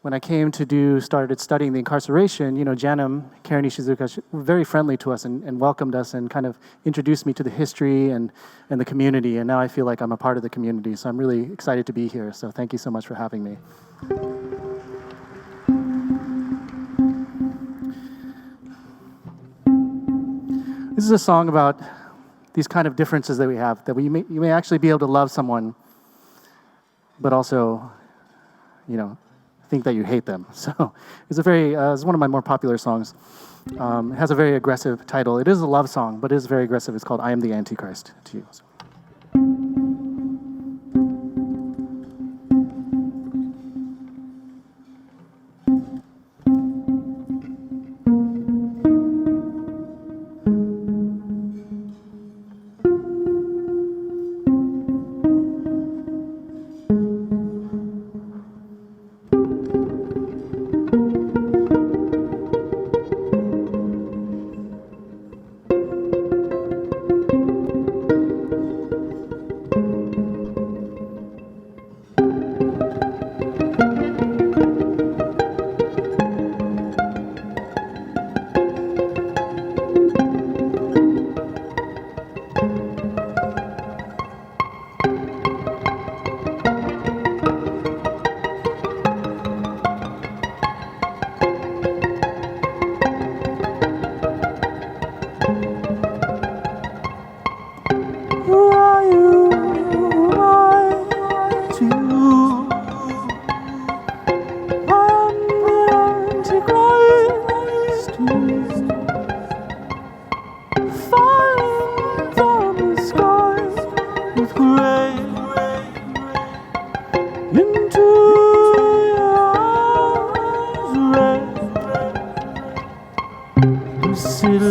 when I came to started studying the incarceration, JANM, Karen Ishizuka, were very friendly to us and welcomed us and kind of introduced me to the history and the community. And now I feel like I'm a part of the community. So I'm really excited to be here. So thank you so much for having me. This is a song about these kind of differences that we have, that you may actually be able to love someone, but also, think that you hate them. So it's it's one of my more popular songs. It has a very aggressive title. It is a love song, but it is very aggressive. It's called I Am the Antichrist to You. So.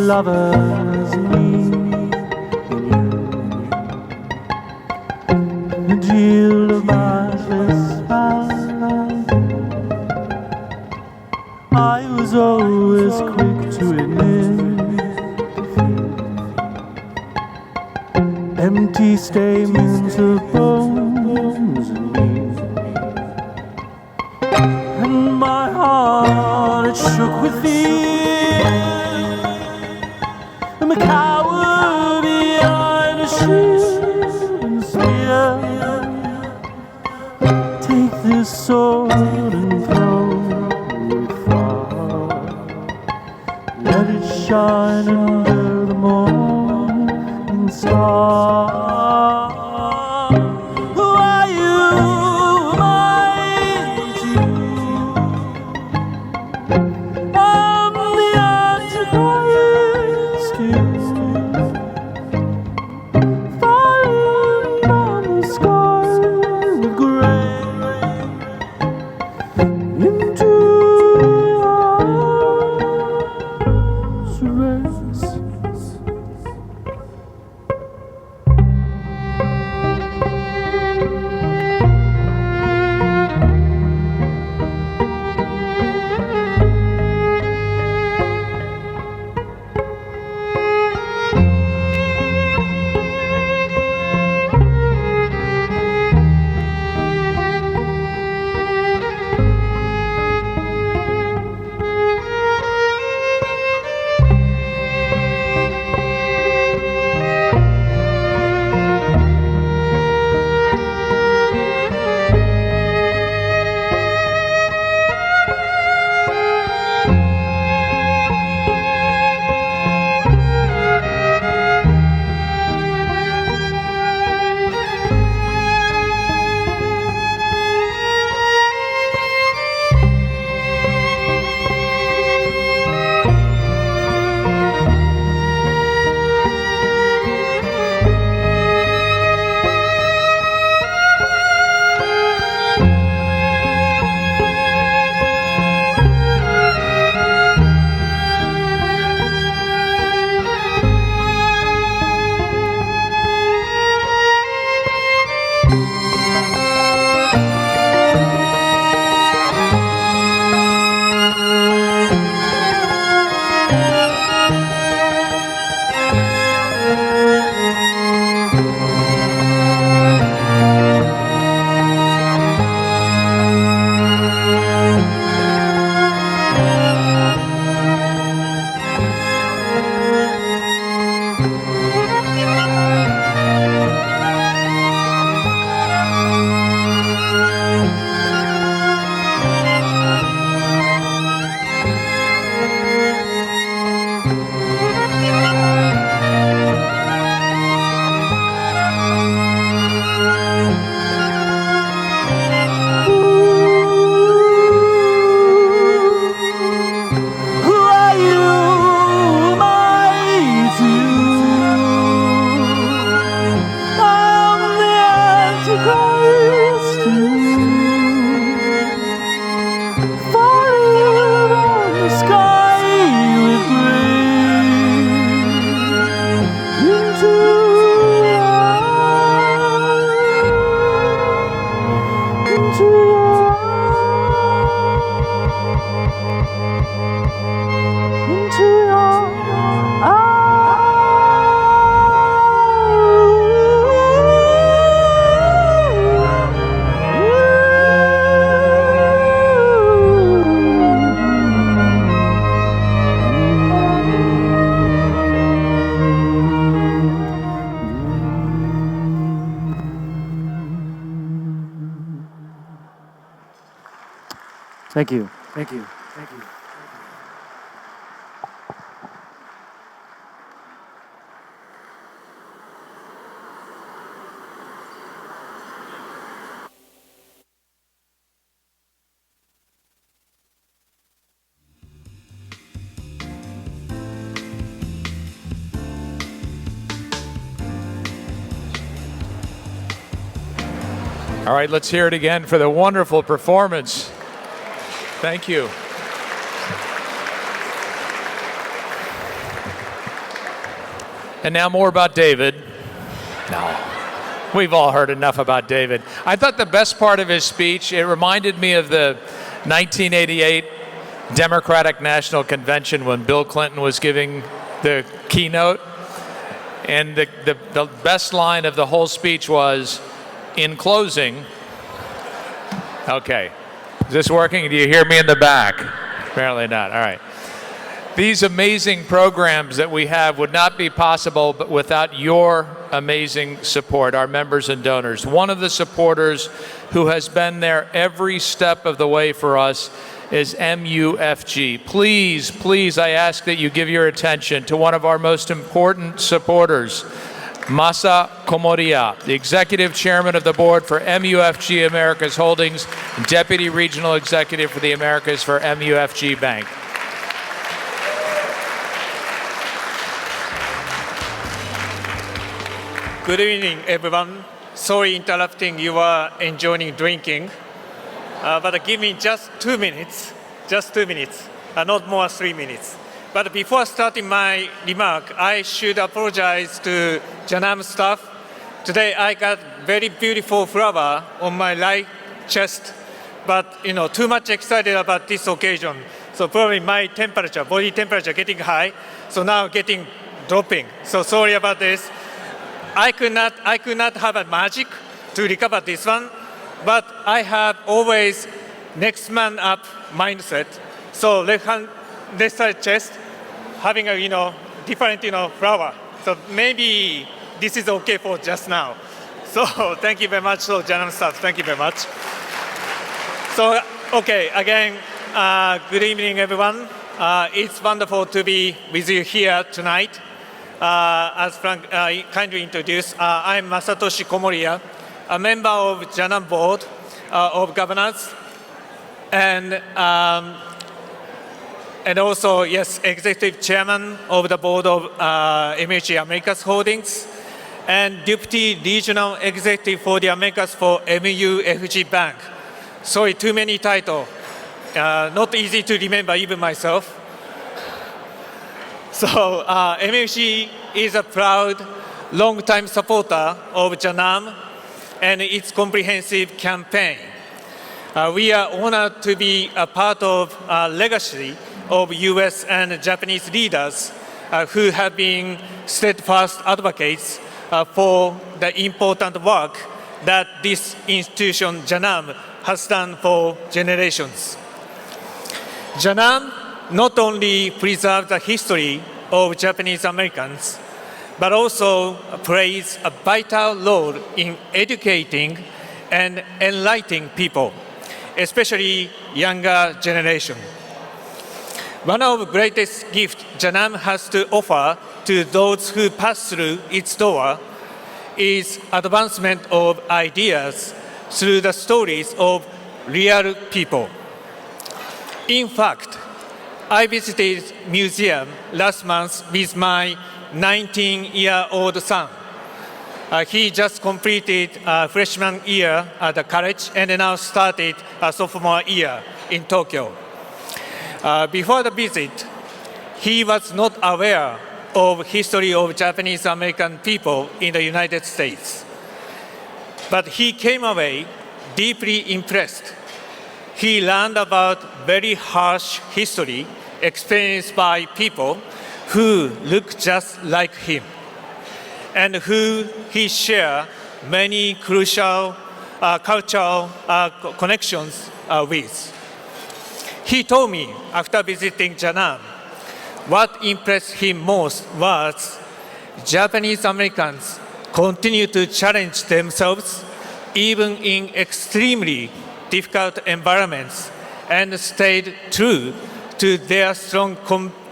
Lovers, me and you, the deal of marvelous smile. I was always quick to admit empty statements of bones and me, and my heart it shook with fear. I'm a coward behind a shield and spear. Take this sword and throw it far. Let it shine under the morning star. Who are you? Who am I to you? I'm the Antichrist. Falling on the sky with gray into your arms, rest. falling on the sky with gray into your eyes, into your Thank you. Thank you. Thank you. All right, let's hear it again for the wonderful performance. Thank you. And now more about David. No, we've all heard enough about David. I thought the best part of his speech, it reminded me of the 1988 Democratic National Convention when Bill Clinton was giving the keynote. And the best line of the whole speech was, in closing, okay, is this working? Do you hear me in the back? Apparently not, all right. These amazing programs that we have would not be possible without your amazing support, our members and donors. One of the supporters who has been there every step of the way for us is MUFG. Please, please, I ask that you give your attention to one of our most important supporters, Masa Komoriya, the Executive Chairman of the Board for MUFG Americas Holdings, and Deputy Regional Executive for the Americas for MUFG Bank. Good evening, everyone. Sorry interrupting you are enjoying drinking, but give me just 2 minutes, not more 3 minutes. But before starting my remark, I should apologize to JANM staff. Today I got very beautiful flower on my right chest, but too much excited about this occasion. So probably my temperature, body temperature getting high, so now getting dropping. So sorry about this. I could not have a magic to recover this one, but I have always next man up mindset. So left side chest, having a different flower. So maybe this is okay for just now. So thank you very much, so JANM staff. Thank you very much. So okay, again, good evening, everyone. It's wonderful to be with you here tonight. As Frank kindly introduced, I'm Masa Komoriya, a member of JANM Board of Governors, and also, yes, Executive Chairman of the Board of MUFG Americas Holdings, and Deputy Regional Executive for the Americas for MUFG Bank. Sorry, too many titles. Not easy to remember, even myself. So MUFG is a proud, long-time supporter of JANM and its comprehensive campaign. We are honored to be a part of a legacy of US and Japanese leaders who have been steadfast advocates for the important work that this institution, JANM, has done for generations. JANM not only preserves the history of Japanese Americans, but also plays a vital role in educating and enlightening people, especially younger generation. One of the greatest gifts JANM has to offer to those who pass through its door is advancement of ideas through the stories of real people. In fact, I visited museum last month with my 19-year-old son. He just completed freshman year at the college and now started sophomore year in Tokyo. Before the visit, he was not aware of history of Japanese American people in the United States. But he came away deeply impressed. He learned about very harsh history experienced by people who look just like him and who he shared many crucial cultural connections with. He told me after visiting JANM, what impressed him most was Japanese Americans continue to challenge themselves even in extremely difficult environments and stayed true to their strong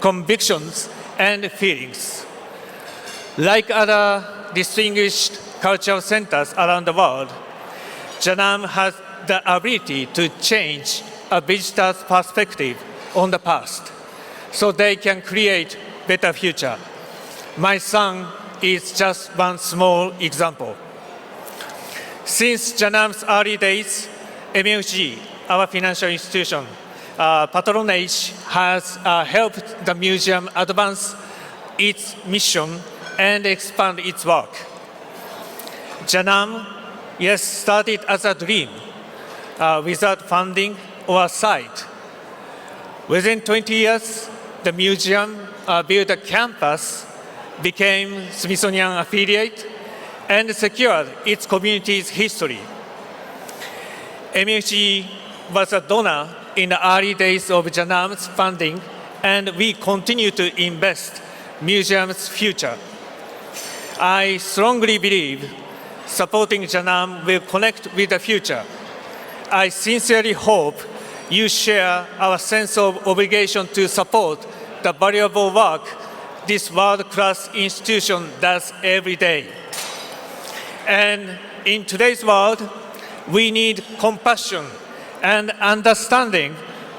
convictions and feelings. Like other distinguished cultural centers around the world, JANM has the ability to change a visitor's perspective on the past so they can create better future. My son is just one small example. Since JANM's early days, MUFG, our financial institution, patronage has helped the museum advance its mission and expand its work. JANM, yes, started as a dream without funding or site. Within 20 years, the museum built a campus, became Smithsonian affiliate, and secured its community's history. MUFG was a donor in the early days of JANM's funding, and we continue to invest museum's future. I strongly believe supporting JANM will connect with the future. I sincerely hope you share our sense of obligation to support the valuable work this world-class institution does every day. And in today's world, we need compassion and understanding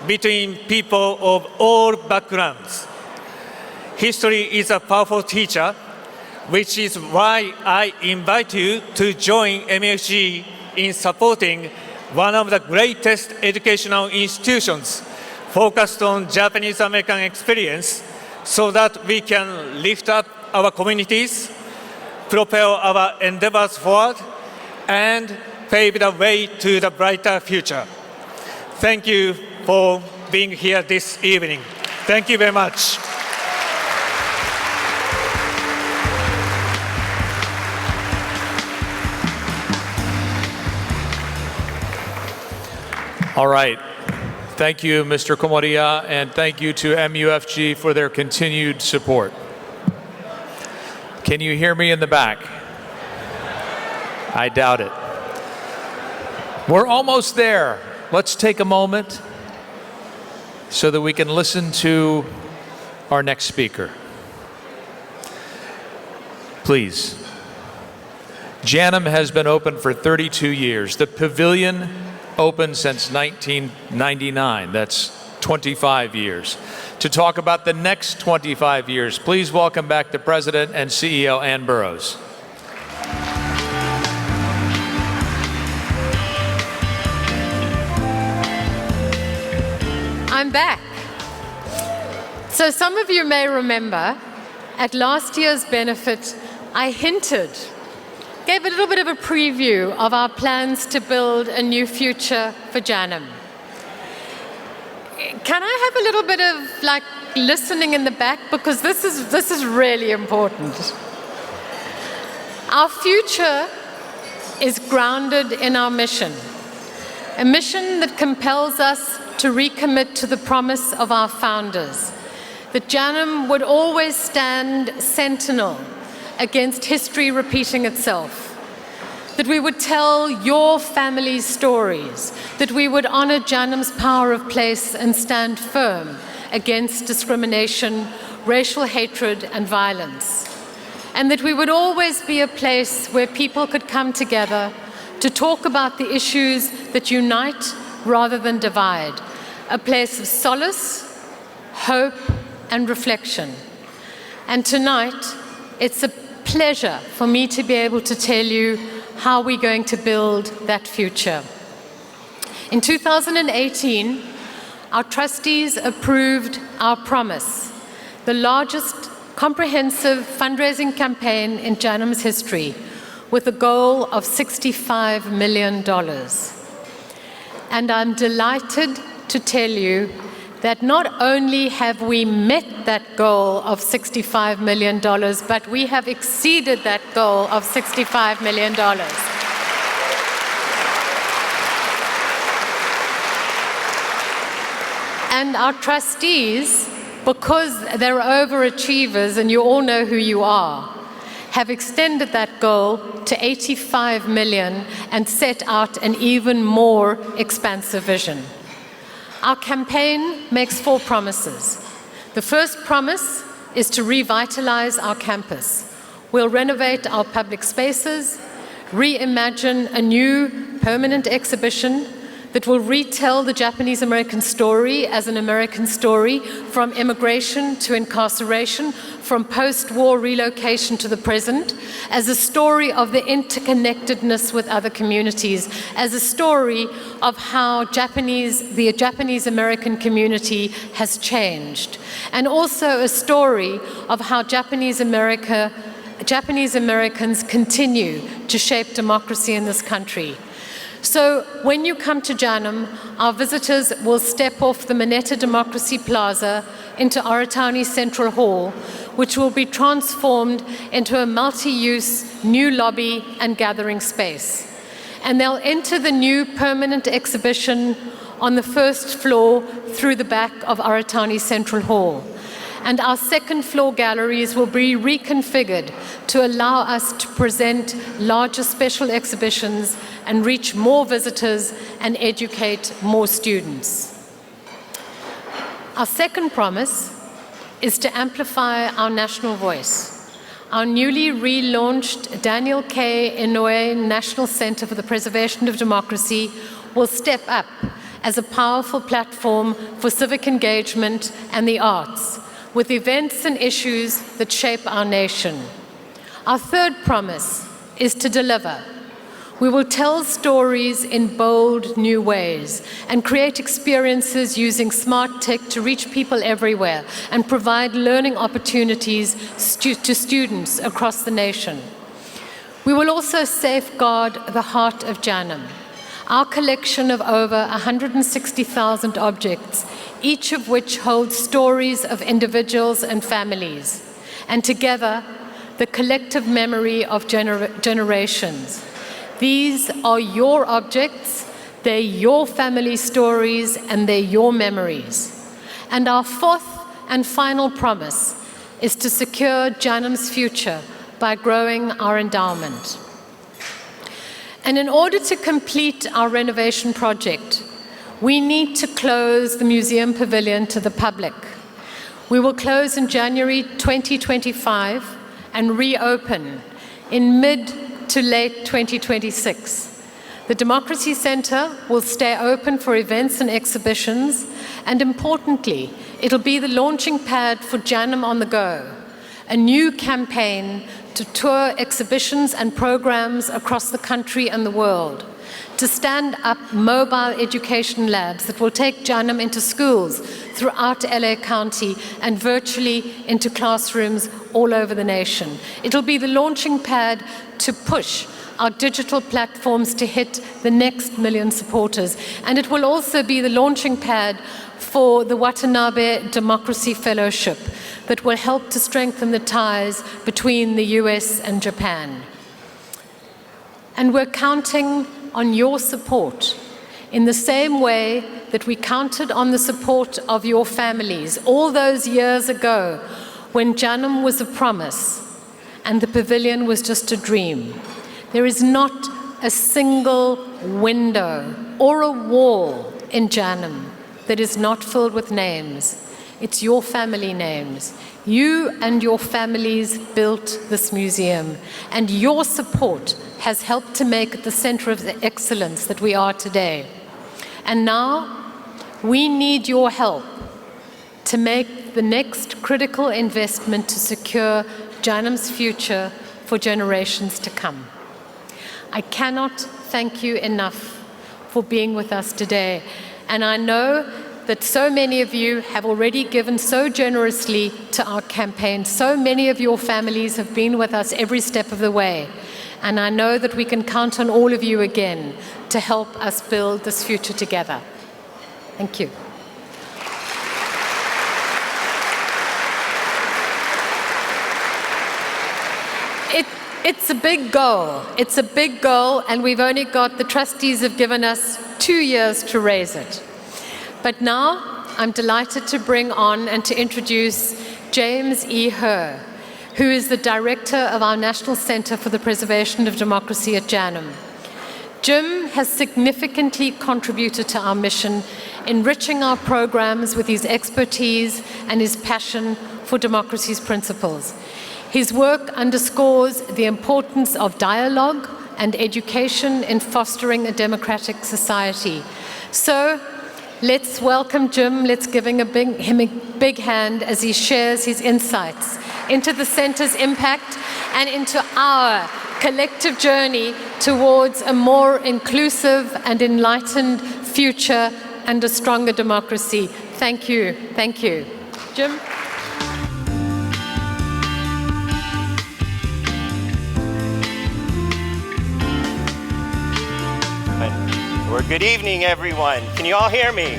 between people of all backgrounds. History is a powerful teacher, which is why I invite you to join MUFG in supporting one of the greatest educational institutions focused on Japanese American experience so that we can lift up our communities, propel our endeavors forward, and pave the way to the brighter future. Thank you for being here this evening. Thank you very much. All right. Thank you, Mr. Komoriya, and thank you to MUFG for their continued support. Can you hear me in the back? I doubt it. We're almost there. Let's take a moment so that we can listen to our next speaker. Please. JANM has been open for 32 years. The pavilion open since 1999. That's 25 years. To talk about the next 25 years, please welcome back the President and CEO, Ann Burroughs. I'm back. So some of you may remember at last year's benefit, I gave a little bit of a preview of our plans to build a new future for JANM. Can I have a little bit of listening in the back, because this is really important. Our future is grounded in our mission, a mission that compels us to recommit to the promise of our founders, that JANM would always stand sentinel against history repeating itself, that we would tell your family's stories, that we would honor JANM's power of place and stand firm against discrimination, racial hatred, and violence, and that we would always be a place where people could come together to talk about the issues that unite rather than divide, a place of solace, hope, and reflection. And tonight, it's a pleasure for me to be able to tell you how we're going to build that future. In 2018, our trustees approved our promise, the largest comprehensive fundraising campaign in JANM's history, with a goal of $65 million. And I'm delighted to tell you that not only have we met that goal of $65 million, but we have exceeded that goal of $65 million. And our trustees, because they're overachievers, and you all know who you are, have extended that goal to $85 million and set out an even more expansive vision. Our campaign makes 4 promises. The first promise is to revitalize our campus. We'll renovate our public spaces, reimagine a new permanent exhibition that will retell the Japanese-American story as an American story, from immigration to incarceration, from post-war relocation to the present, as a story of the interconnectedness with other communities, as a story of how the Japanese-American community has changed, and also a story of how Japanese Americans continue to shape democracy in this country. So when you come to JANM, our visitors will step off the Mineta Democracy Plaza into Aratani Central Hall, which will be transformed into a multi-use new lobby and gathering space. And they'll enter the new permanent exhibition on the first floor through the back of Aratani Central Hall. And our second floor galleries will be reconfigured to allow us to present larger special exhibitions and reach more visitors and educate more students. Our second promise is to amplify our national voice. Our newly relaunched Daniel K. Inouye National Center for the Preservation of Democracy will step up as a powerful platform for civic engagement and the arts, with events and issues that shape our nation. Our third promise is to deliver. We will tell stories in bold, new ways and create experiences using smart tech to reach people everywhere and provide learning opportunities to students across the nation. We will also safeguard the heart of JANM, our collection of over 160,000 objects, each of which holds stories of individuals and families, and together, the collective memory of generations. These are your objects, they're your family stories, and they're your memories. And our fourth and final promise is to secure JANM's future by growing our endowment. And in order to complete our renovation project, we need to close the museum pavilion to the public. We will close in January 2025 and reopen in mid to late 2026. The Democracy Center will stay open for events and exhibitions, and importantly, it'll be the launching pad for JANM on the Go, a new campaign to tour exhibitions and programs across the country and the world, to stand up mobile education labs that will take JANM into schools throughout LA County and virtually into classrooms all over the nation. It'll be the launching pad to push our digital platforms to hit the next 1 million supporters. And it will also be the launching pad for the Watanabe Democracy Fellowship that will help to strengthen the ties between the US and Japan. And we're counting on your support in the same way that we counted on the support of your families all those years ago when JANM was a promise and the pavilion was just a dream. There is not a single window or a wall in JANM that is not filled with names. It's your family names. You and your families built this museum, and your support has helped to make it the center of the excellence that we are today. And now, we need your help to make the next critical investment to secure JANM's future for generations to come. I cannot thank you enough for being with us today, and I know that so many of you have already given so generously to our campaign. So many of your families have been with us every step of the way, and I know that we can count on all of you again to help us build this future together. Thank you. It's a big goal. It's a big goal, and we've only got, the trustees have given us 2 years to raise it. But now I'm delighted to bring on and to introduce James E. Herr, who is the director of our National Center for the Preservation of Democracy at JANM. Jim has significantly contributed to our mission, enriching our programs with his expertise and his passion for democracy's principles. His work underscores the importance of dialogue and education in fostering a democratic society. So let's welcome Jim. Let's give him a big hand as he shares his insights into the Center's impact and into our collective journey towards a more inclusive and enlightened future and a stronger democracy. Thank you. Thank you. Jim? Or good evening, everyone. Can you all hear me?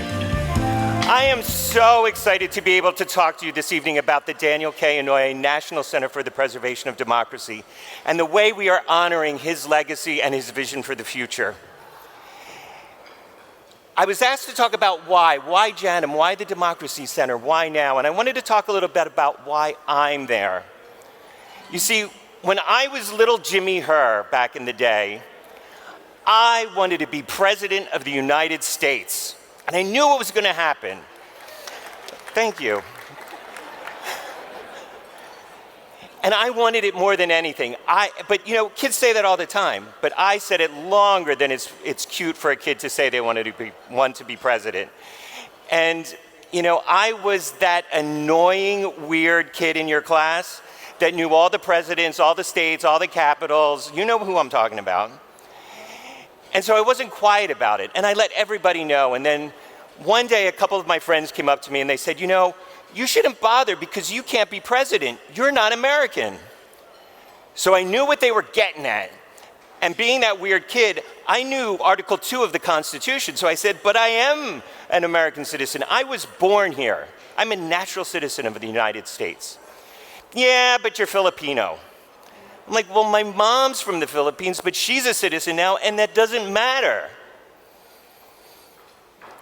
I am so excited to be able to talk to you this evening about the Daniel K. Inouye National Center for the Preservation of Democracy and the way we are honoring his legacy and his vision for the future. I was asked to talk about why JANM, why the Democracy Center, why now? And I wanted to talk a little bit about why I'm there. You see, when I was little Jimmy Herr back in the day, I wanted to be president of the United States, and I knew it was going to happen. Thank you. And I wanted it more than anything. But you know, kids say that all the time, but I said it longer than it's cute for a kid to say they want to be president. And you know, I was that annoying, weird kid in your class that knew all the presidents, all the states, all the capitals. You know who I'm talking about. And so I wasn't quiet about it, and I let everybody know. And then one day, a couple of my friends came up to me and they said, you know, you shouldn't bother because you can't be president. You're not American. So I knew what they were getting at. And being that weird kid, I knew Article 2 of the Constitution. So I said, but I am an American citizen. I was born here. I'm a natural citizen of the United States. Yeah, but you're Filipino. I'm like, well, my mom's from the Philippines, but she's a citizen now, and that doesn't matter.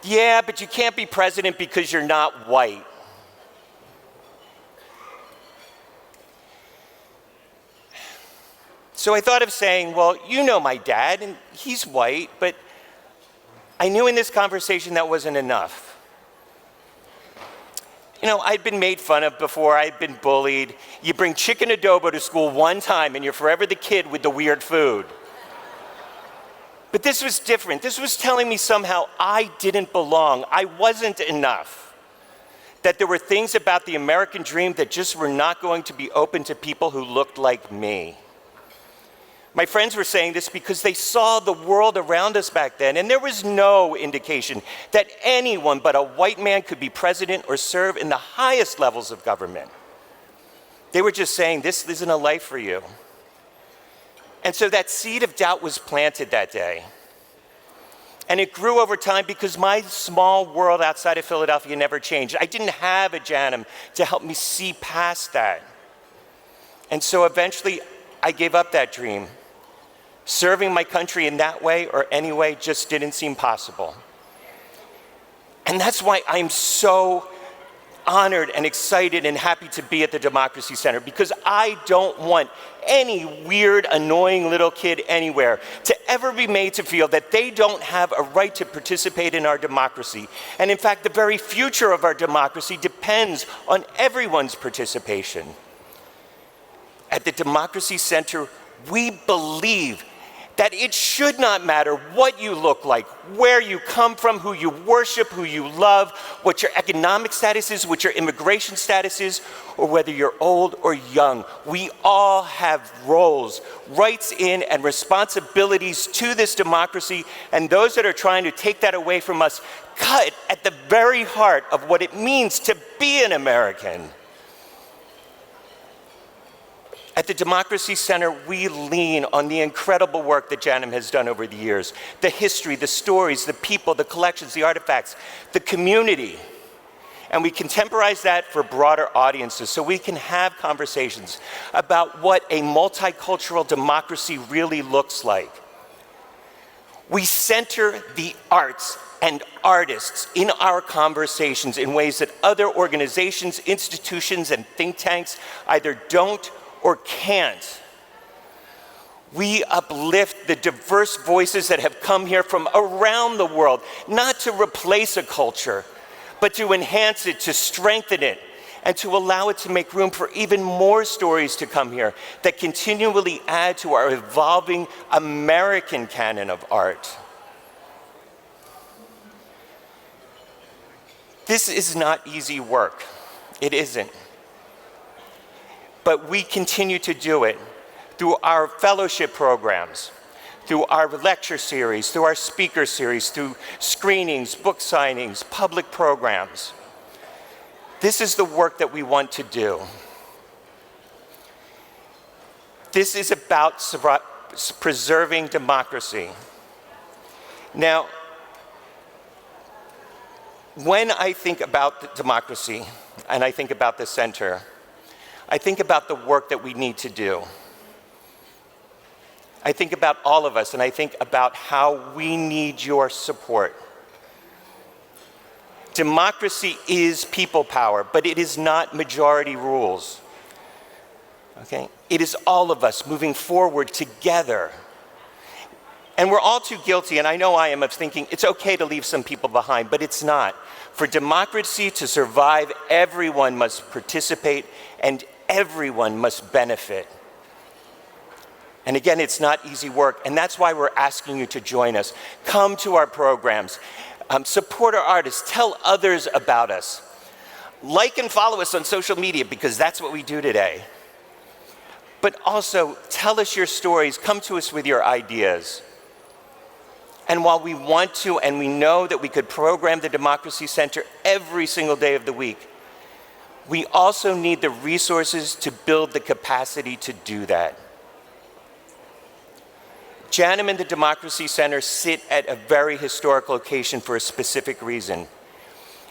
Yeah, but you can't be president because you're not white. So I thought of saying, well, you know my dad, and he's white, but I knew in this conversation that wasn't enough. You know, I'd been made fun of before, I'd been bullied. You bring chicken adobo to school one time and you're forever the kid with the weird food. But this was different. This was telling me somehow I didn't belong. I wasn't enough. That there were things about the American dream that just were not going to be open to people who looked like me. My friends were saying this because they saw the world around us back then, and there was no indication that anyone but a white man could be president or serve in the highest levels of government. They were just saying, this isn't a life for you. And so that seed of doubt was planted that day. And it grew over time because my small world outside of Philadelphia never changed. I didn't have a JANM to help me see past that. And so eventually, I gave up that dream. Serving my country in that way or any way just didn't seem possible. And that's why I'm so honored and excited and happy to be at the Democracy Center, because I don't want any weird, annoying little kid anywhere to ever be made to feel that they don't have a right to participate in our democracy. And in fact, the very future of our democracy depends on everyone's participation. At the Democracy Center, we believe that it should not matter what you look like, where you come from, who you worship, who you love, what your economic status is, what your immigration status is, or whether you're old or young. We all have roles, rights in, and responsibilities to this democracy, and those that are trying to take that away from us cut at the very heart of what it means to be an American. At the Democracy Center, we lean on the incredible work that JANM has done over the years. The history, the stories, the people, the collections, the artifacts, the community. And we contemporize that for broader audiences so we can have conversations about what a multicultural democracy really looks like. We center the arts and artists in our conversations in ways that other organizations, institutions, and think tanks either don't or can't. We uplift the diverse voices that have come here from around the world, not to replace a culture, but to enhance it, to strengthen it, and to allow it to make room for even more stories to come here that continually add to our evolving American canon of art. This is not easy work. It isn't. But we continue to do it through our fellowship programs, through our lecture series, through our speaker series, through screenings, book signings, public programs. This is the work that we want to do. This is about preserving democracy. Now, when I think about the democracy and I think about the center, I think about the work that we need to do. I think about all of us, and I think about how we need your support. Democracy is people power, but it is not majority rules. Okay? It is all of us moving forward together. And we're all too guilty, and I know I am, of thinking it's okay to leave some people behind, but it's not. For democracy to survive, everyone must participate and everyone must benefit. And again, it's not easy work, and that's why we're asking you to join us. Come to our programs, support our artists, tell others about us. Like and follow us on social media, because that's what we do today. But also, tell us your stories, come to us with your ideas. And while we want to, and we know that we could program the Democracy Center every single day of the week, we also need the resources to build the capacity to do that. JANM and the Democracy Center sit at a very historic location for a specific reason.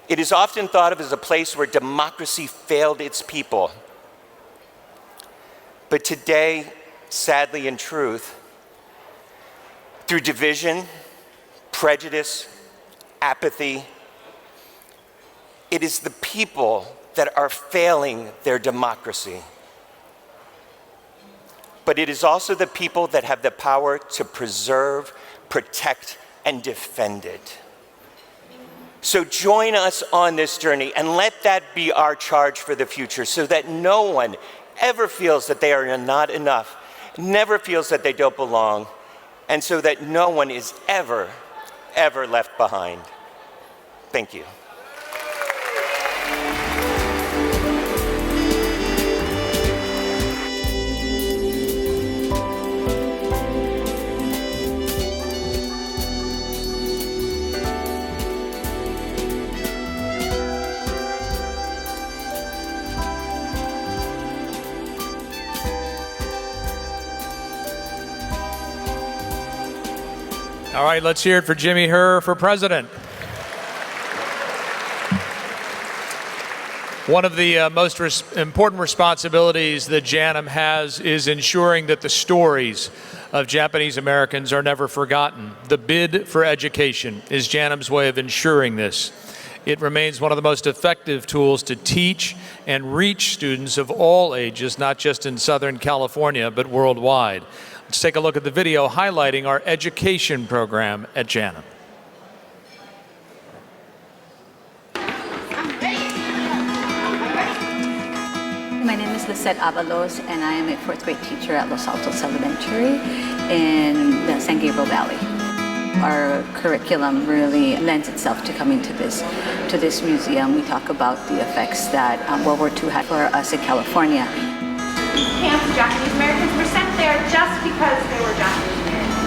It is often thought of as a place where democracy failed its people. But today, sadly in truth, through division, prejudice, apathy, it is the people that are failing their democracy. But it is also the people that have the power to preserve, protect, and defend it. So join us on this journey and let that be our charge for the future, so that no one ever feels that they are not enough, never feels that they don't belong, and so that no one is ever left behind. Thank you. All right, let's hear it for Jimmy Herr for president. One of the most important responsibilities that JANM has is ensuring that the stories of Japanese Americans are never forgotten. The bid for education is JANM's way of ensuring this. It remains one of the most effective tools to teach and reach students of all ages, not just in Southern California, but worldwide. Let's take a look at the video highlighting our education program at JANM. My name is is Lisette Avalos, and I am a fourth grade teacher at Los Altos Elementary in the San Gabriel Valley. Our curriculum really lends itself to coming to this museum. We talk about the effects that World War II had for us in California. These camps of Japanese Americans were sent there just because they were Japanese Americans.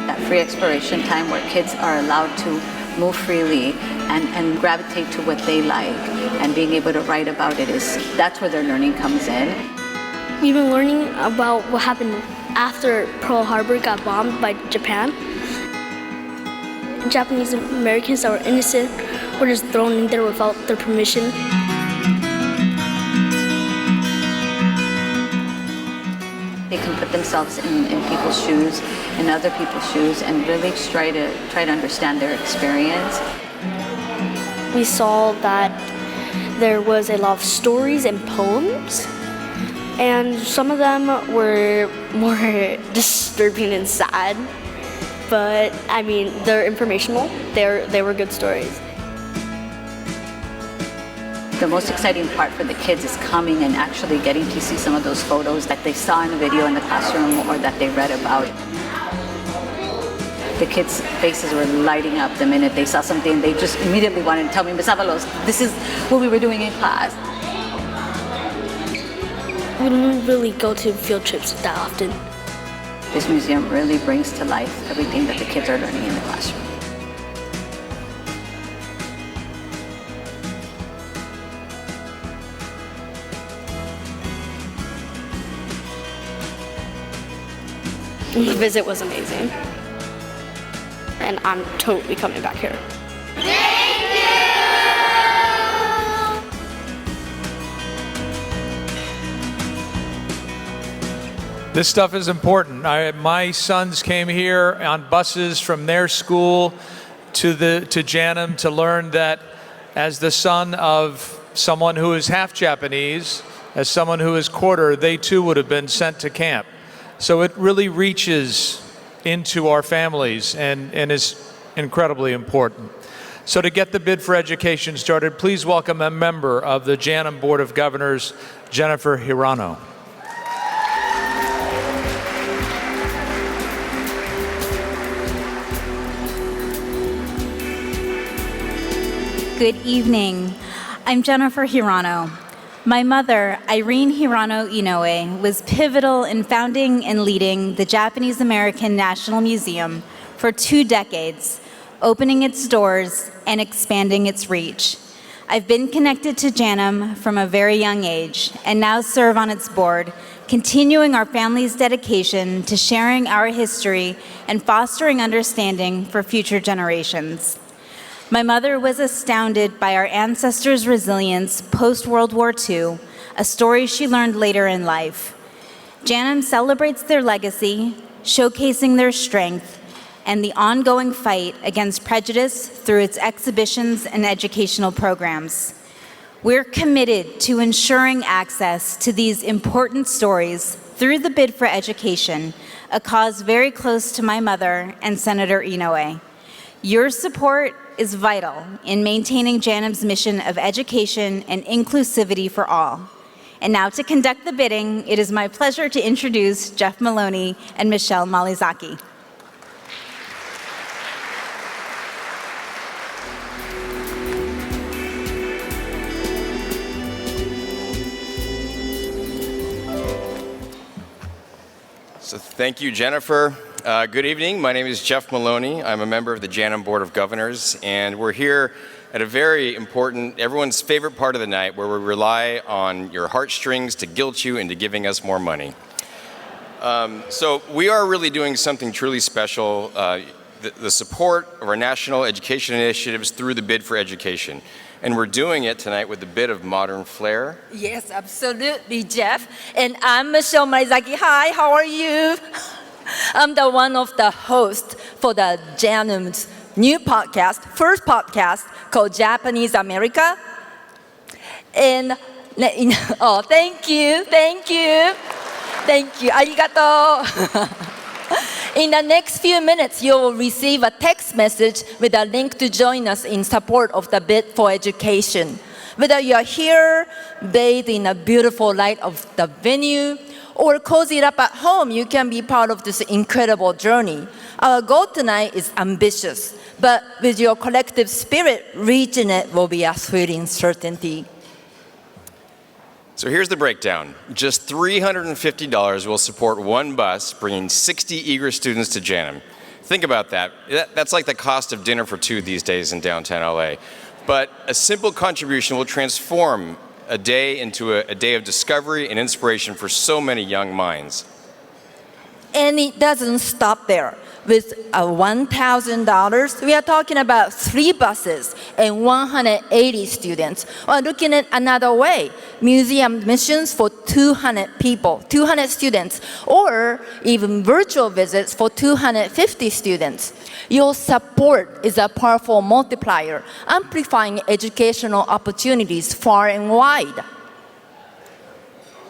That free exploration time where kids are allowed to move freely and gravitate to what they like, and being able to write about it, that's where their learning comes in. We've been learning about what happened after Pearl Harbor got bombed by Japan. Japanese Americans that were innocent were just thrown in there without their permission. They can put themselves in people's shoes, in other people's shoes, and really try to understand their experience. We saw that there was a lot of stories and poems, and some of them were more disturbing and sad, but I mean, they're informational. They were good stories. The most exciting part for the kids is coming and actually getting to see some of those photos that they saw in the video in the classroom or that they read about. The kids' faces were lighting up the minute they saw something. They just immediately wanted to tell me, Ms. Avalos, this is what we were doing in class. We don't really go to field trips that often. This museum really brings to life everything that the kids are learning in the classroom. The visit was amazing, and I'm totally coming back here. This stuff is important. My sons came here on buses from their school to JANM to learn that as the son of someone who is half Japanese, as someone who is quarter, they too would have been sent to camp. So it really reaches into our families and is incredibly important. So to get the bid for education started, please welcome a member of the JANM Board of Governors, Jennifer Hirano. Good evening. I'm Jennifer Hirano. My mother, Irene Hirano Inoue, was pivotal in founding and leading the Japanese American National Museum for 2 decades, opening its doors and expanding its reach. I've been connected to JANM from a very young age and now serve on its board, continuing our family's dedication to sharing our history and fostering understanding for future generations. My mother was astounded by our ancestors' resilience post-World War II, a story she learned later in life. JANM celebrates their legacy, showcasing their strength, and the ongoing fight against prejudice through its exhibitions and educational programs. We're committed to ensuring access to these important stories through the bid for education, a cause very close to my mother and Senator Inoue. Your support is vital in maintaining JANM's mission of education and inclusivity for all. And now to conduct the bidding, it is my pleasure to introduce Jeff Maloney and Michelle Malizaki. So thank you, Jennifer. Good evening. My name is Jeff Maloney. I'm a member of the JANM Board of Governors, and we're here at a very important, everyone's favorite part of the night, where we rely on your heartstrings to guilt you into giving us more money. So we are really doing something truly special, the support of our national education initiatives through the bid for education. And we're doing it tonight with a bit of modern flair. Yes, absolutely, Jeff. And I'm Michelle Malizaki. Hi, how are you? I'm the one of the hosts for the JANM's new podcast, first podcast called Japanese America. And, oh, thank you, arigato. In the next few minutes, you will receive a text message with a link to join us in support of the bid for education. Whether you are here, bathed in a beautiful light of the venue, or cozied up at home, you can be part of this incredible journey. Our goal tonight is ambitious, but with your collective spirit, reaching it will be a thrilling certainty. So here's the breakdown. Just $350 will support one bus, bringing 60 eager students to JANM. Think about that. That's like the cost of dinner for two these days in downtown LA. But a simple contribution will transform a day into a day of discovery and inspiration for so many young minds. And it doesn't stop there. With $1,000, we are talking about 3 buses and 180 students. Or looking at another way, museum admissions for 200 people, 200 students, or even virtual visits for 250 students. Your support is a powerful multiplier, amplifying educational opportunities far and wide.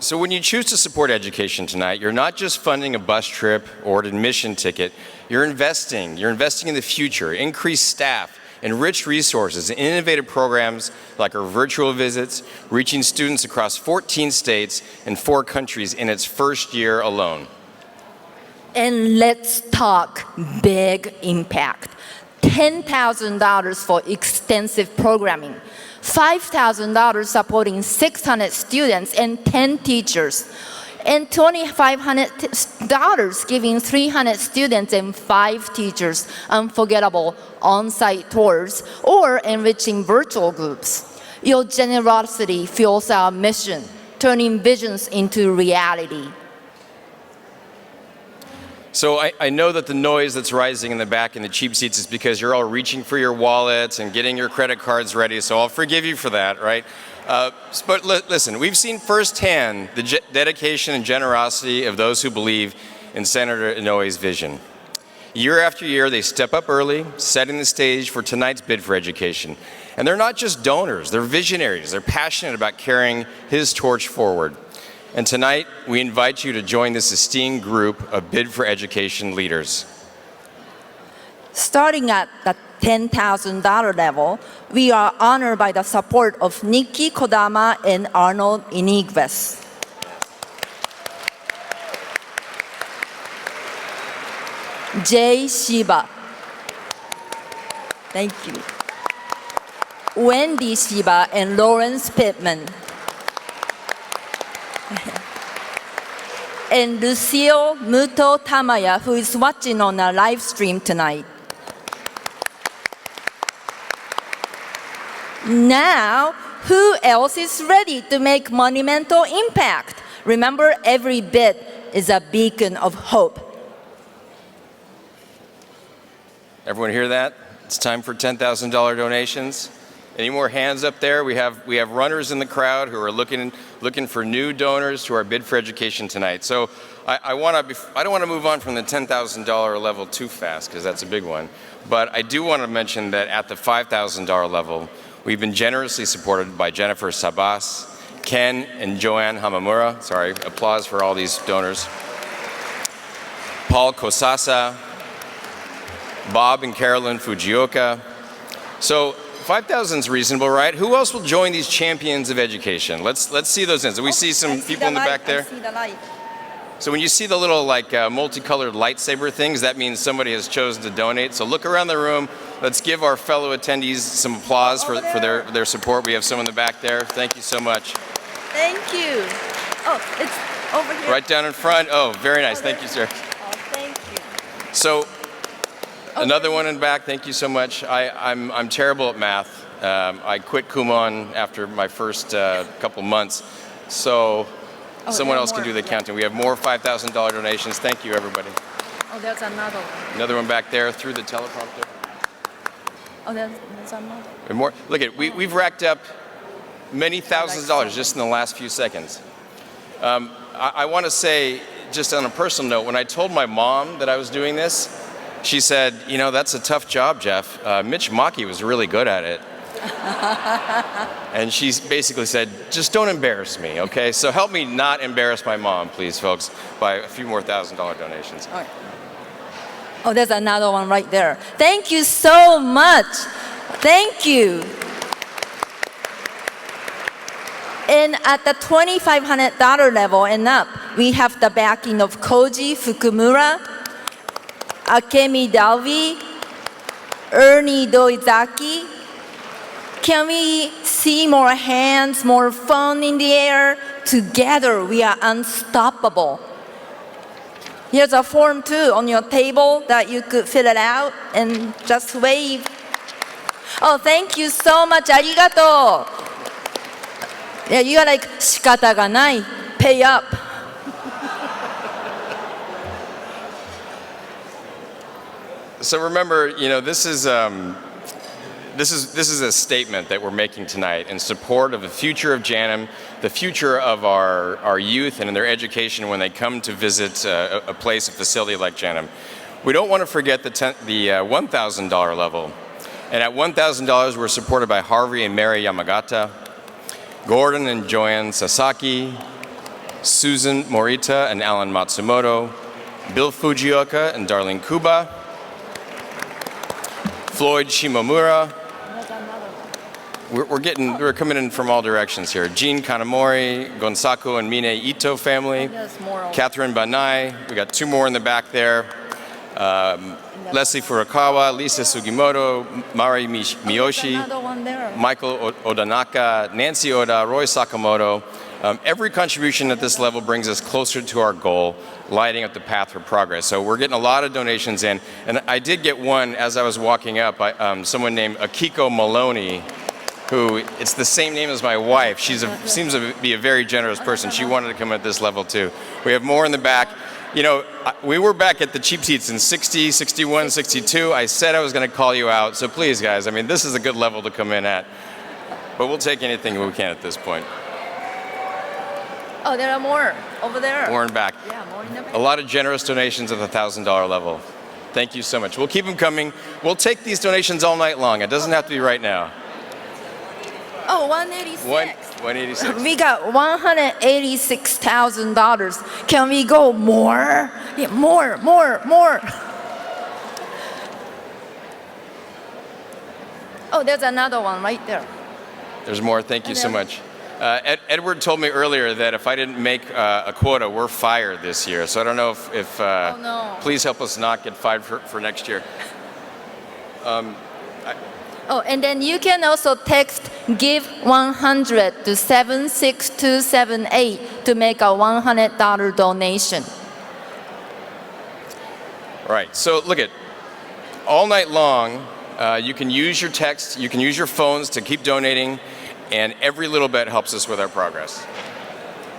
So when you choose to support education tonight, you're not just funding a bus trip or an admission ticket, you're investing in the future, increased staff, enriched resources, and innovative programs like our virtual visits, reaching students across 14 states and 4 countries in its first year alone. And let's talk big impact. $10,000 for extensive programming. $5,000 supporting 600 students and 10 teachers, and $2,500 giving 300 students and 5 teachers unforgettable on-site tours or enriching virtual groups. Your generosity fuels our mission, turning visions into reality. So I know that the noise that's rising in the back in the cheap seats is because you're all reaching for your wallets and getting your credit cards ready, so I'll forgive you for that, right? But listen, we've seen firsthand the dedication and generosity of those who believe in Senator Inouye's vision. Year after year, they step up early, setting the stage for tonight's bid for education. And they're not just donors, they're visionaries. They're passionate about carrying his torch forward. And tonight, we invite you to join this esteemed group of Bid for Education leaders. Starting at the $10,000 level, we are honored by the support of Nikki Kodama and Arnold Iniguez. Jay Shiba. Thank you. Wendy Shiba and Lawrence Pittman. And Lucille Muto Tamaya, who is watching on our live stream tonight. Now, who else is ready to make monumental impact? Remember, every bid is a beacon of hope. Everyone hear that? It's time for $10,000 donations. Any more hands up there? We have runners in the crowd who are looking for new donors to our Bid for Education tonight. So I don't want to move on from the $10,000 level too fast because that's a big one. But I do want to mention that at the $5,000 level, we've been generously supported by Jennifer Sabas, Ken and Joanne Hamamura. Sorry, applause for all these donors. Paul Kosasa, Bob and Carolyn Fujioka. So 5,000 is reasonable, right? Who else will join these champions of education? Let's see those hands. We see some people in the back there. So when you see the little multicolored lightsaber things, that means somebody has chosen to donate. So look around the room. Let's give our fellow attendees some applause for their support. We have some in the back there. Thank you so much. Thank you. Oh, it's over here. Right down in front. Oh, very nice. Thank you, sir. Oh, thank you. So another one in back. Thank you so much. I'm terrible at math. I quit Kumon after my first couple months. So someone else can do the counting. We have more $5,000 donations. Thank you, everybody. Oh, there's another one. Another one back there through the teleprompter. Oh, there's another. And more. Look at we've racked up many thousands of dollars just in the last few seconds. I want to say, just on a personal note, when I told my mom that I was doing this, she said, you know, that's a tough job, Jeff. Mitch Maki was really good at it. And she basically said, just don't embarrass me, okay? So help me not embarrass my mom, please, folks, by a few more $1,000 donations. All right. Oh, there's another one right there. Thank you so much. Thank you. And at the $2,500 level and up, we have the backing of Koji Fukumura, Akemi Dalvi, Ernie Doizaki. Can we see more hands, more fun in the air? Together, we are unstoppable. Here's a form too on your table that you could fill it out and just wave. Oh, thank you so much. Arigato. Yeah, you are like, 仕方がない. Pay up. So remember, you know, this is a statement that we're making tonight in support of the future of JANM, the future of our youth and in their education when they come to visit a place, a facility like JANM. We don't want to forget the $1,000 level. And at $1,000, we're supported by Harvey and Mary Yamagata, Gordon and Joanne Sasaki, Susan Morita and Alan Matsumoto, Bill Fujioka and Darlene Kuba, Floyd Shimomura. We're coming in from all directions here. Jean Kanamori, Gonsaku and Mine Ito family, Catherine Banai. We got two more in the back there. Leslie Furukawa, Lisa Sugimoto, Mari Miyoshi, Michael Odanaka, Nancy Oda, Roy Sakamoto. Every contribution at this level brings us closer to our goal, lighting up the path for progress. So we're getting a lot of donations in. And I did get one as I was walking up, someone named Akiko Maloney, who, it's the same name as my wife. She seems to be a very generous person. She wanted to come at this level too. We have more in the back. You know, we were back at the cheap seats in 60, 61, 62. I said I was going to call you out. So please, guys, I mean, this is a good level to come in at. But we'll take anything we can at this point. Oh, there are more over there. More in back. Yeah, more in the back. A lot of generous donations at the $1,000 level. Thank you so much. We'll keep them coming. We'll take these donations all night long. It doesn't have to be right now. Oh, 186. 186. We got $186,000. Can we go more? Yeah, more. Oh, there's another one right there. There's more. Thank you so much. Edward told me earlier that if I didn't make a quota, we're fired this year. So I don't know if oh, no. Please help us not get fired for next year. Oh, and then you can also text give 100 to 76278 to make a $100 donation. Right. So look at all night long. You can use your text. You can use your phones to keep donating, and every little bit helps us with our progress.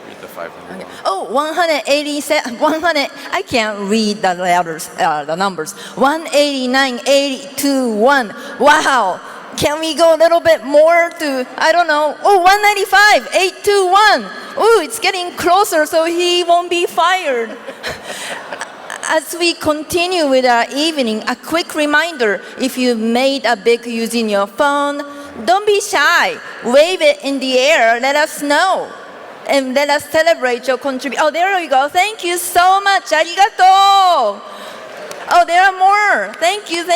Read the 500. Okay. Oh, 187. 100. I can't read the letters, the numbers. 189,821. Wow. Can we go a little bit more to, I don't know, oh, 195,821. Oh, it's getting closer, so he won't be fired. As we continue with our evening, a quick reminder, if you made a big using your phone, don't be shy. Wave it in the air, let us know. And let us celebrate your contribution. Oh, there we go. Thank you so much. Arigato. Oh, there are more. Thank you.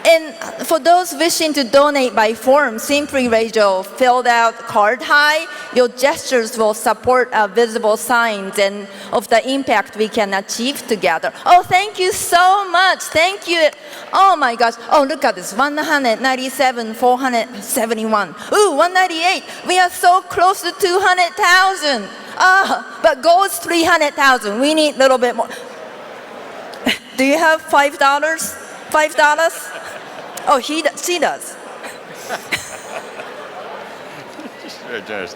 And for those wishing to donate by form, simply raise your filled out card high. Your gestures will support our visible signs and of the impact we can achieve together. Oh, thank you so much. Thank you. Oh my gosh. Oh, look at this. 197,471. Ooh, 198. We are so close to 200,000. But goal is 300,000. We need a little bit more. Do you have $5? $5? Oh, she does. Very generous.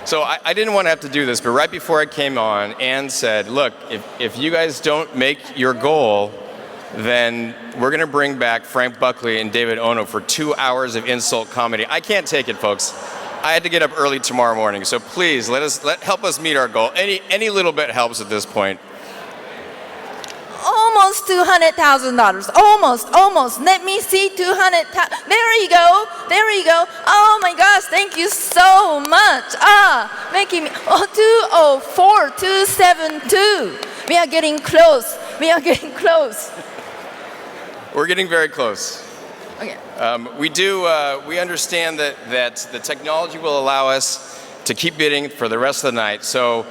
So I didn't want to have to do this, but right before I came on, Ann said, look, if you guys don't make your goal, then we're going to bring back Frank Buckley and David Ono for 2 hours of insult comedy. I can't take it, folks. I had to get up early tomorrow morning, so please help us meet our goal. Any little bit helps at this point. Almost $200,000. Almost. Let me see 200,000. There you go. Oh my gosh, thank you so much. Making me 204,272. We are getting close. We are getting close. We're getting very close. Okay. We understand that the technology will allow us to keep bidding for the rest of the night. So,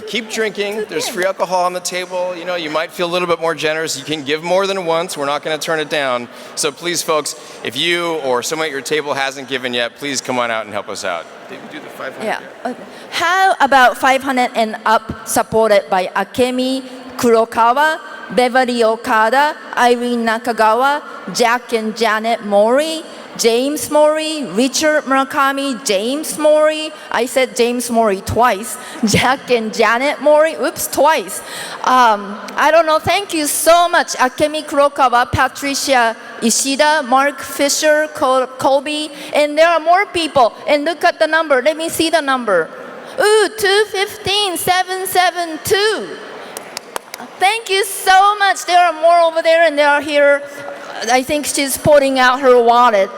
keep drinking. There's free alcohol on the table. You might feel a little bit more generous. You can give more than once. We're not going to turn it down. So please, folks, if you or someone at your table hasn't given yet, please come on out and help us out. Did we do the 500? Yeah. Okay. How about 500 and up, supported by Akemi Kurokawa, Beverly Okada, Irene Nakagawa, Jack and Janet Mori, James Mori, Richard Murakami, James Mori. I said James Mori twice. Jack and Janet Mori. Oops, twice. I don't know. Thank you so much. Akemi Kurokawa, Patricia Ishida, Mark Fisher, Colby. And there are more people. And look at the number. Let me see the number. Ooh, 215-772. Thank you so much. There are more over there and they are here. I think she's pulling out her wallet.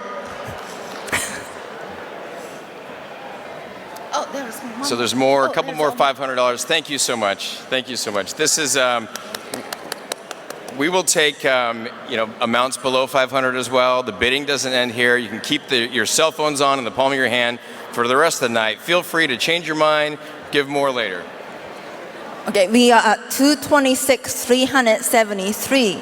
Oh, there's one. So there's more, a couple more $500. Thank you so much. Thank you so much. This is, we will take, amounts below 500 as well. The bidding doesn't end here. You can keep your cell phones on in the palm of your hand for the rest of the night. Feel free to change your mind, give more later. Okay, we are at 226,373.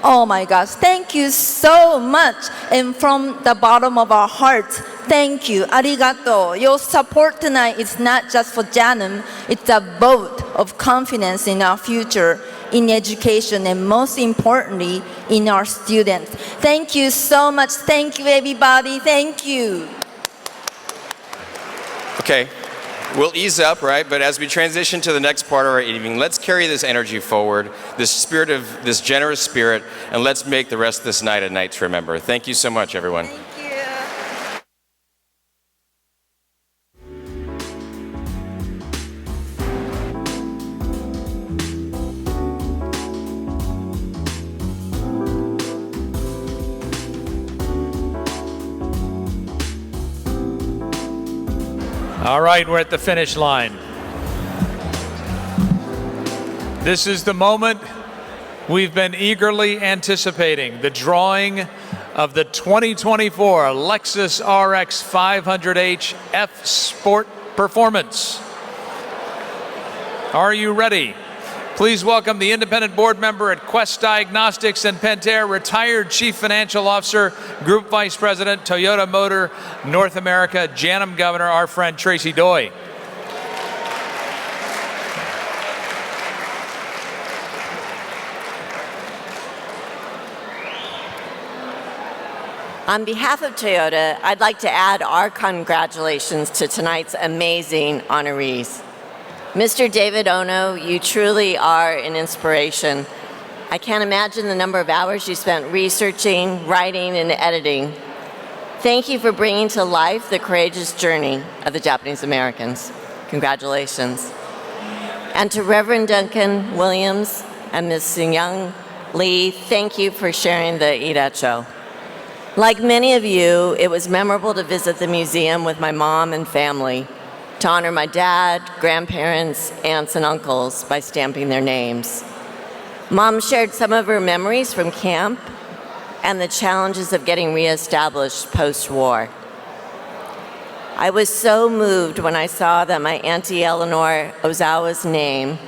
Oh my gosh, thank you so much. And from the bottom of our hearts, thank you. Arigato. Your support tonight is not just for JANM, it's a vote of confidence in our future, in education, and most importantly, in our students. Thank you so much. Thank you, everybody. Thank you. Okay. We'll ease up, right? But as we transition to the next part of our evening, let's carry this energy forward, this generous spirit, and let's make the rest of this night a night to remember. Thank you so much, everyone. Thank you. All right, we're at the finish line. This is the moment we've been eagerly anticipating, the drawing of the 2024 Lexus RX 500h F Sport Performance. Are you ready? Please welcome the independent board member at Quest Diagnostics and Pentair, retired Chief Financial Officer, Group Vice President, Toyota Motor North America, JANM Governor, our friend Tracy Doi. On behalf of Toyota, I'd like to add our congratulations to tonight's amazing honorees. Mr. David Ono, you truly are an inspiration. I can't imagine the number of hours you spent researching, writing, and editing. Thank you for bringing to life the courageous journey of the Japanese Americans. Congratulations. And to Reverend Duncan Williams and Ms. Sunyoung Lee, thank you for sharing the Ireicho. Like many of you, it was memorable to visit the museum with my mom and family, to honor my dad, grandparents, aunts, and uncles by stamping their names. Mom shared some of her memories from camp and the challenges of getting reestablished post-war. I was so moved when I saw that my Auntie Eleanor Ozawa's name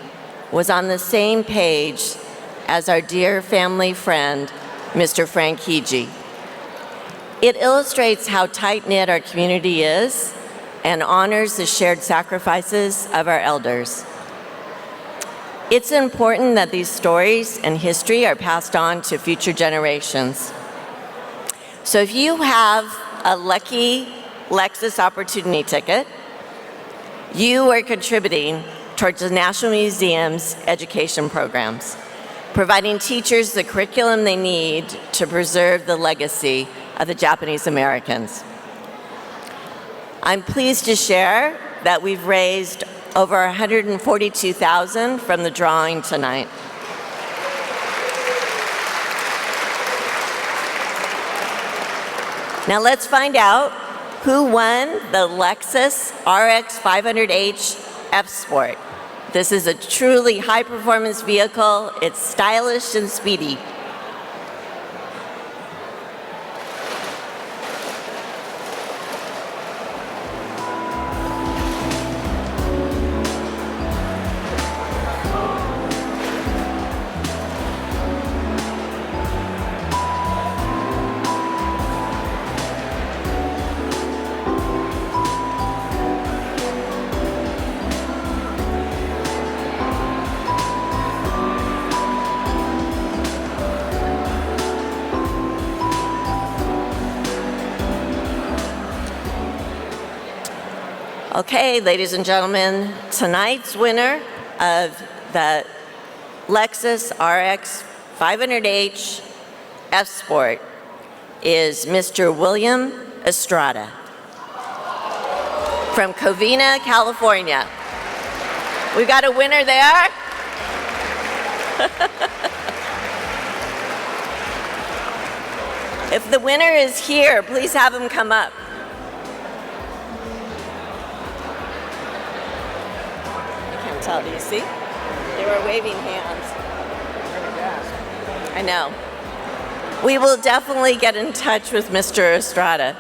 was on the same page as our dear family friend, Mr. Frank Hiji. It illustrates how tight-knit our community is and honors the shared sacrifices of our elders. It's important that these stories and history are passed on to future generations. So if you have a lucky Lexus Opportunity ticket, you are contributing towards the National Museum's education programs, providing teachers the curriculum they need to preserve the legacy of the Japanese Americans. I'm pleased to share that we've raised over $142,000 from the drawing tonight. Now let's find out who won the Lexus RX 500h F Sport. This is a truly high-performance vehicle. It's stylish and speedy. Okay, ladies and gentlemen, tonight's winner of the Lexus RX 500H F Sport is Mr. William Estrada from Covina, California. We got a winner there. If the winner is here, please have him come up. Tell, do you see? They were waving hands. I know. We will definitely get in touch with Mr. Estrada.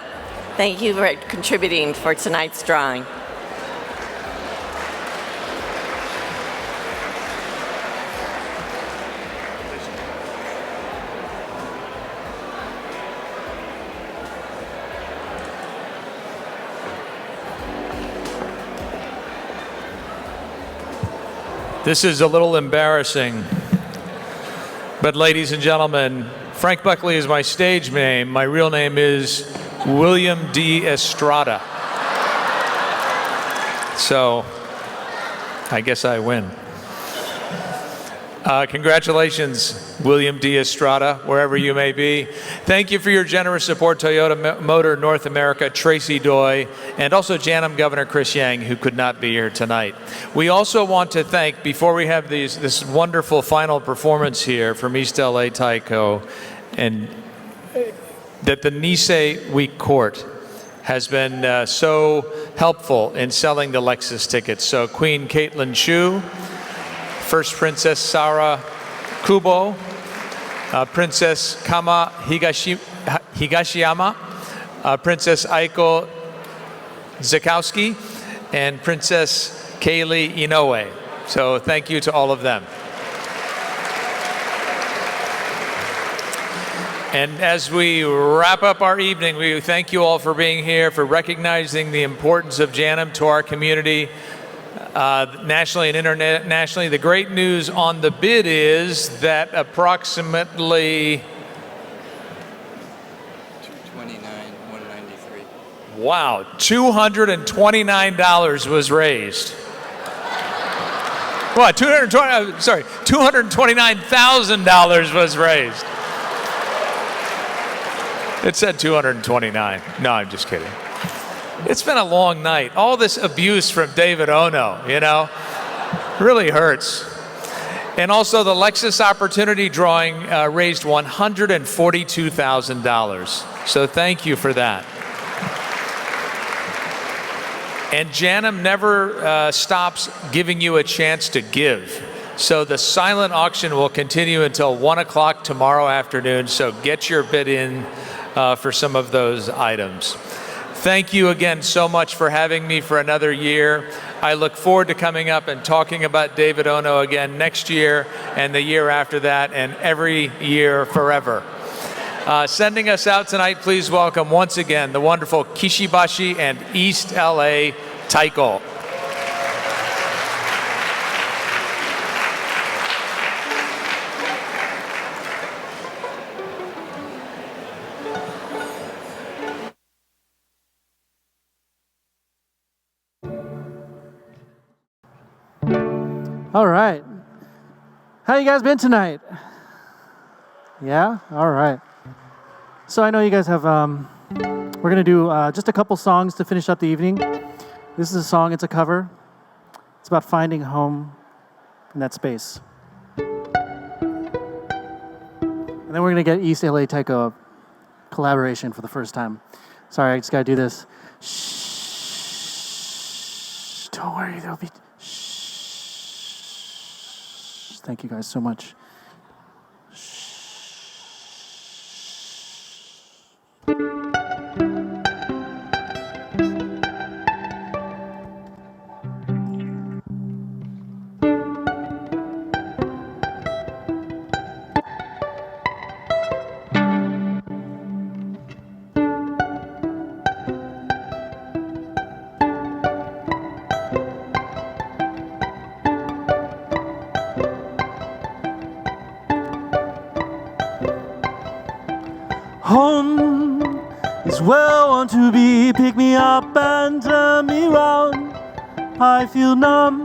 Thank you for contributing for tonight's drawing. This is a little embarrassing, but ladies and gentlemen, Frank Buckley is my stage name. My real name is William D. Estrada. So, I guess I win. Congratulations, William D. Estrada, wherever you may be. Thank you for your generous support, Toyota Motor North America, Tracy Doy, and also JANM Governor Chris Yang, who could not be here tonight. We also want to thank, before we have this wonderful final performance here from East LA Taiko, and that the Nisei Week Court has been so helpful in selling the Lexus tickets. So Queen Caitlin Chu, First Princess Sarah Kubo, Princess Kama Higashiyama, Princess Aiko Zakowski, and Princess Kaylee Inoue. So thank you to all of them. And as we wrap up our evening, we thank you all for being here, for recognizing the importance of JANM to our community, nationally and internationally. The great news on the bid is that approximately $229,193. Wow, $229 was raised. What? $229,000 was raised. It said 229. No, I'm just kidding. It's been a long night. All this abuse from David Ono, you know, really hurts. And also the Lexus Opportunity Drawing raised $142,000. So thank you for that. And JANM never stops giving you a chance to give. So the silent auction will continue until 1 o'clock tomorrow afternoon. So get your bid in for some of those items. Thank you again so much for having me for another year. I look forward to coming up and talking about David Ono again next year and the year after that and every year forever. Sending us out tonight, please welcome once again the wonderful Kishi Bashi and East LA Taiko. All right. How you guys been tonight? Yeah? All right. So I know you guys have, we're going to do just a couple songs to finish up the evening. This is a song, it's a cover. It's about finding home in that space. And then we're going to get East LA Taiko collaboration for the first time. Sorry, I just got to do this. Shh. Don't worry, there'll be... Shh. Thank you guys so much. Home is where I want to be. Pick me up and turn me round. I feel numb,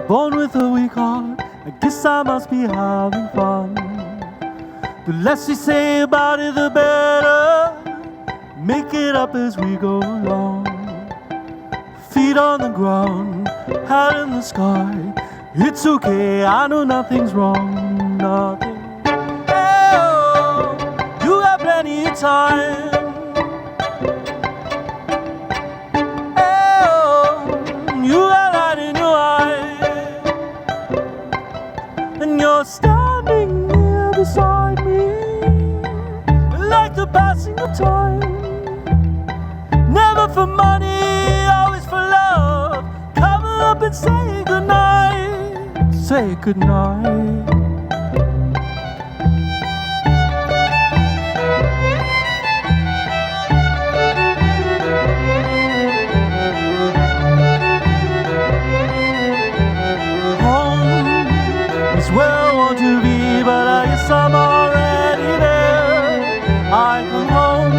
born with a weak heart. I guess I must be having fun. The less we say about it, the better. Make it up as we go along. Feet on the ground, head in the sky. It's okay, I know nothing's wrong, nothing. You have plenty of time. You got light in your eye, and you're standing here beside me, like the passing of time. Never for money, always for love. Cover up and say goodnight. Say goodnight. Where I want to be, but I guess I'm already there. I come home,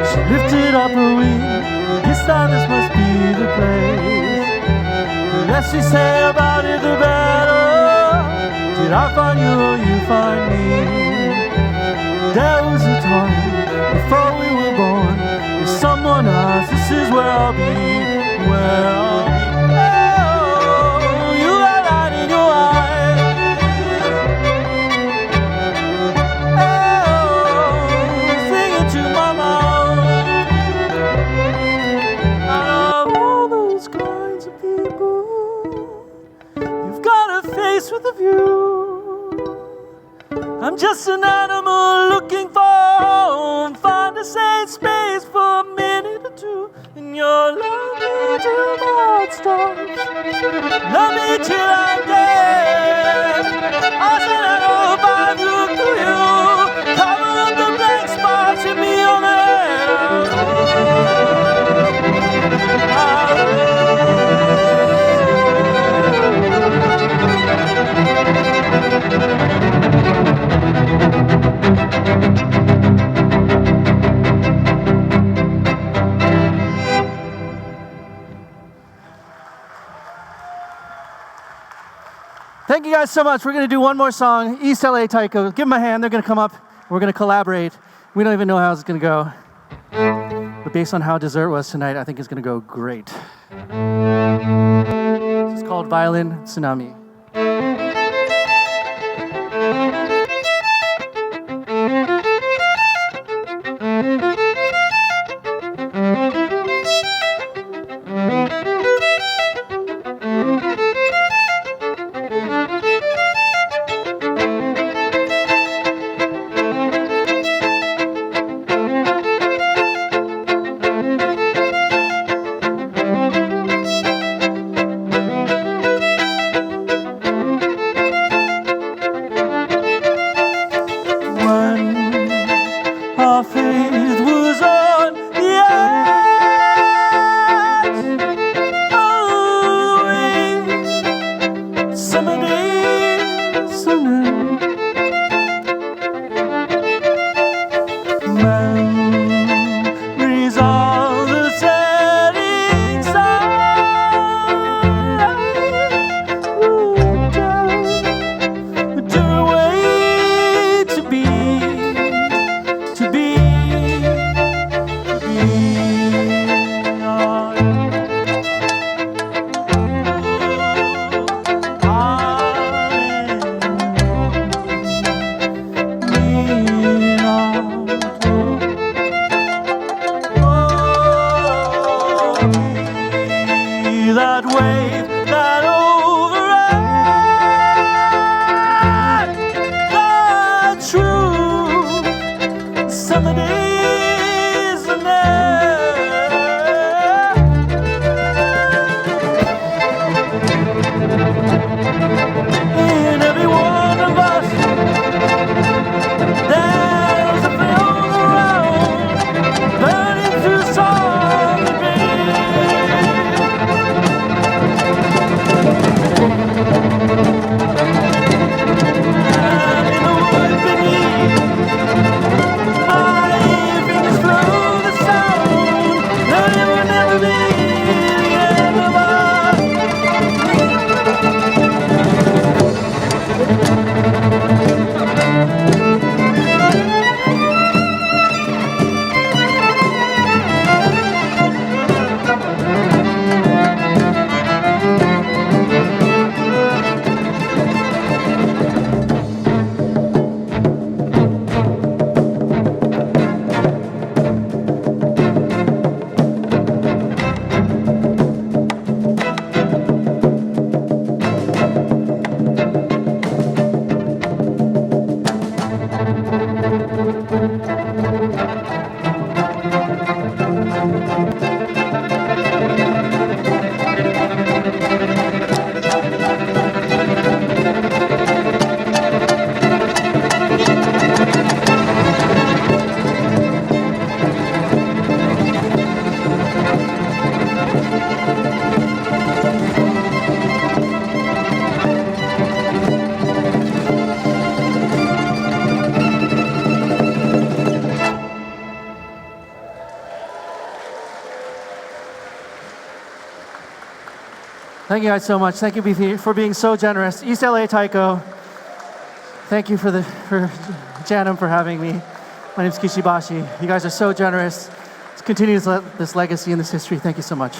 she lifted up her wings. Guess that this must be the place. The less we say about it, the better. Did I find you or you find me? There was a time before we were born. If someone asked, this is where I'll be, where I'll be. Oh, you got light in your eyes. With a view, I'm just an animal looking for home. Find a safe space for a minute or two, and you're loving till my heart stops. Love me till I'm dead. I said I know if I look through you, cover up the blank spots in me on the Thank you guys so much. We're going to do one more song. East LA Taiko. Give them a hand. They're going to come up. We're going to collaborate. We don't even know how it's going to go. But based on how dessert was tonight, I think it's going to go great. This is called Violin Tsunami. Thank you guys so much. Thank you for being so generous. East LA Taiko, thank you for JANM for having me. My name's Kishi Bashi. You guys are so generous. Let's continue this legacy and this history. Thank you so much.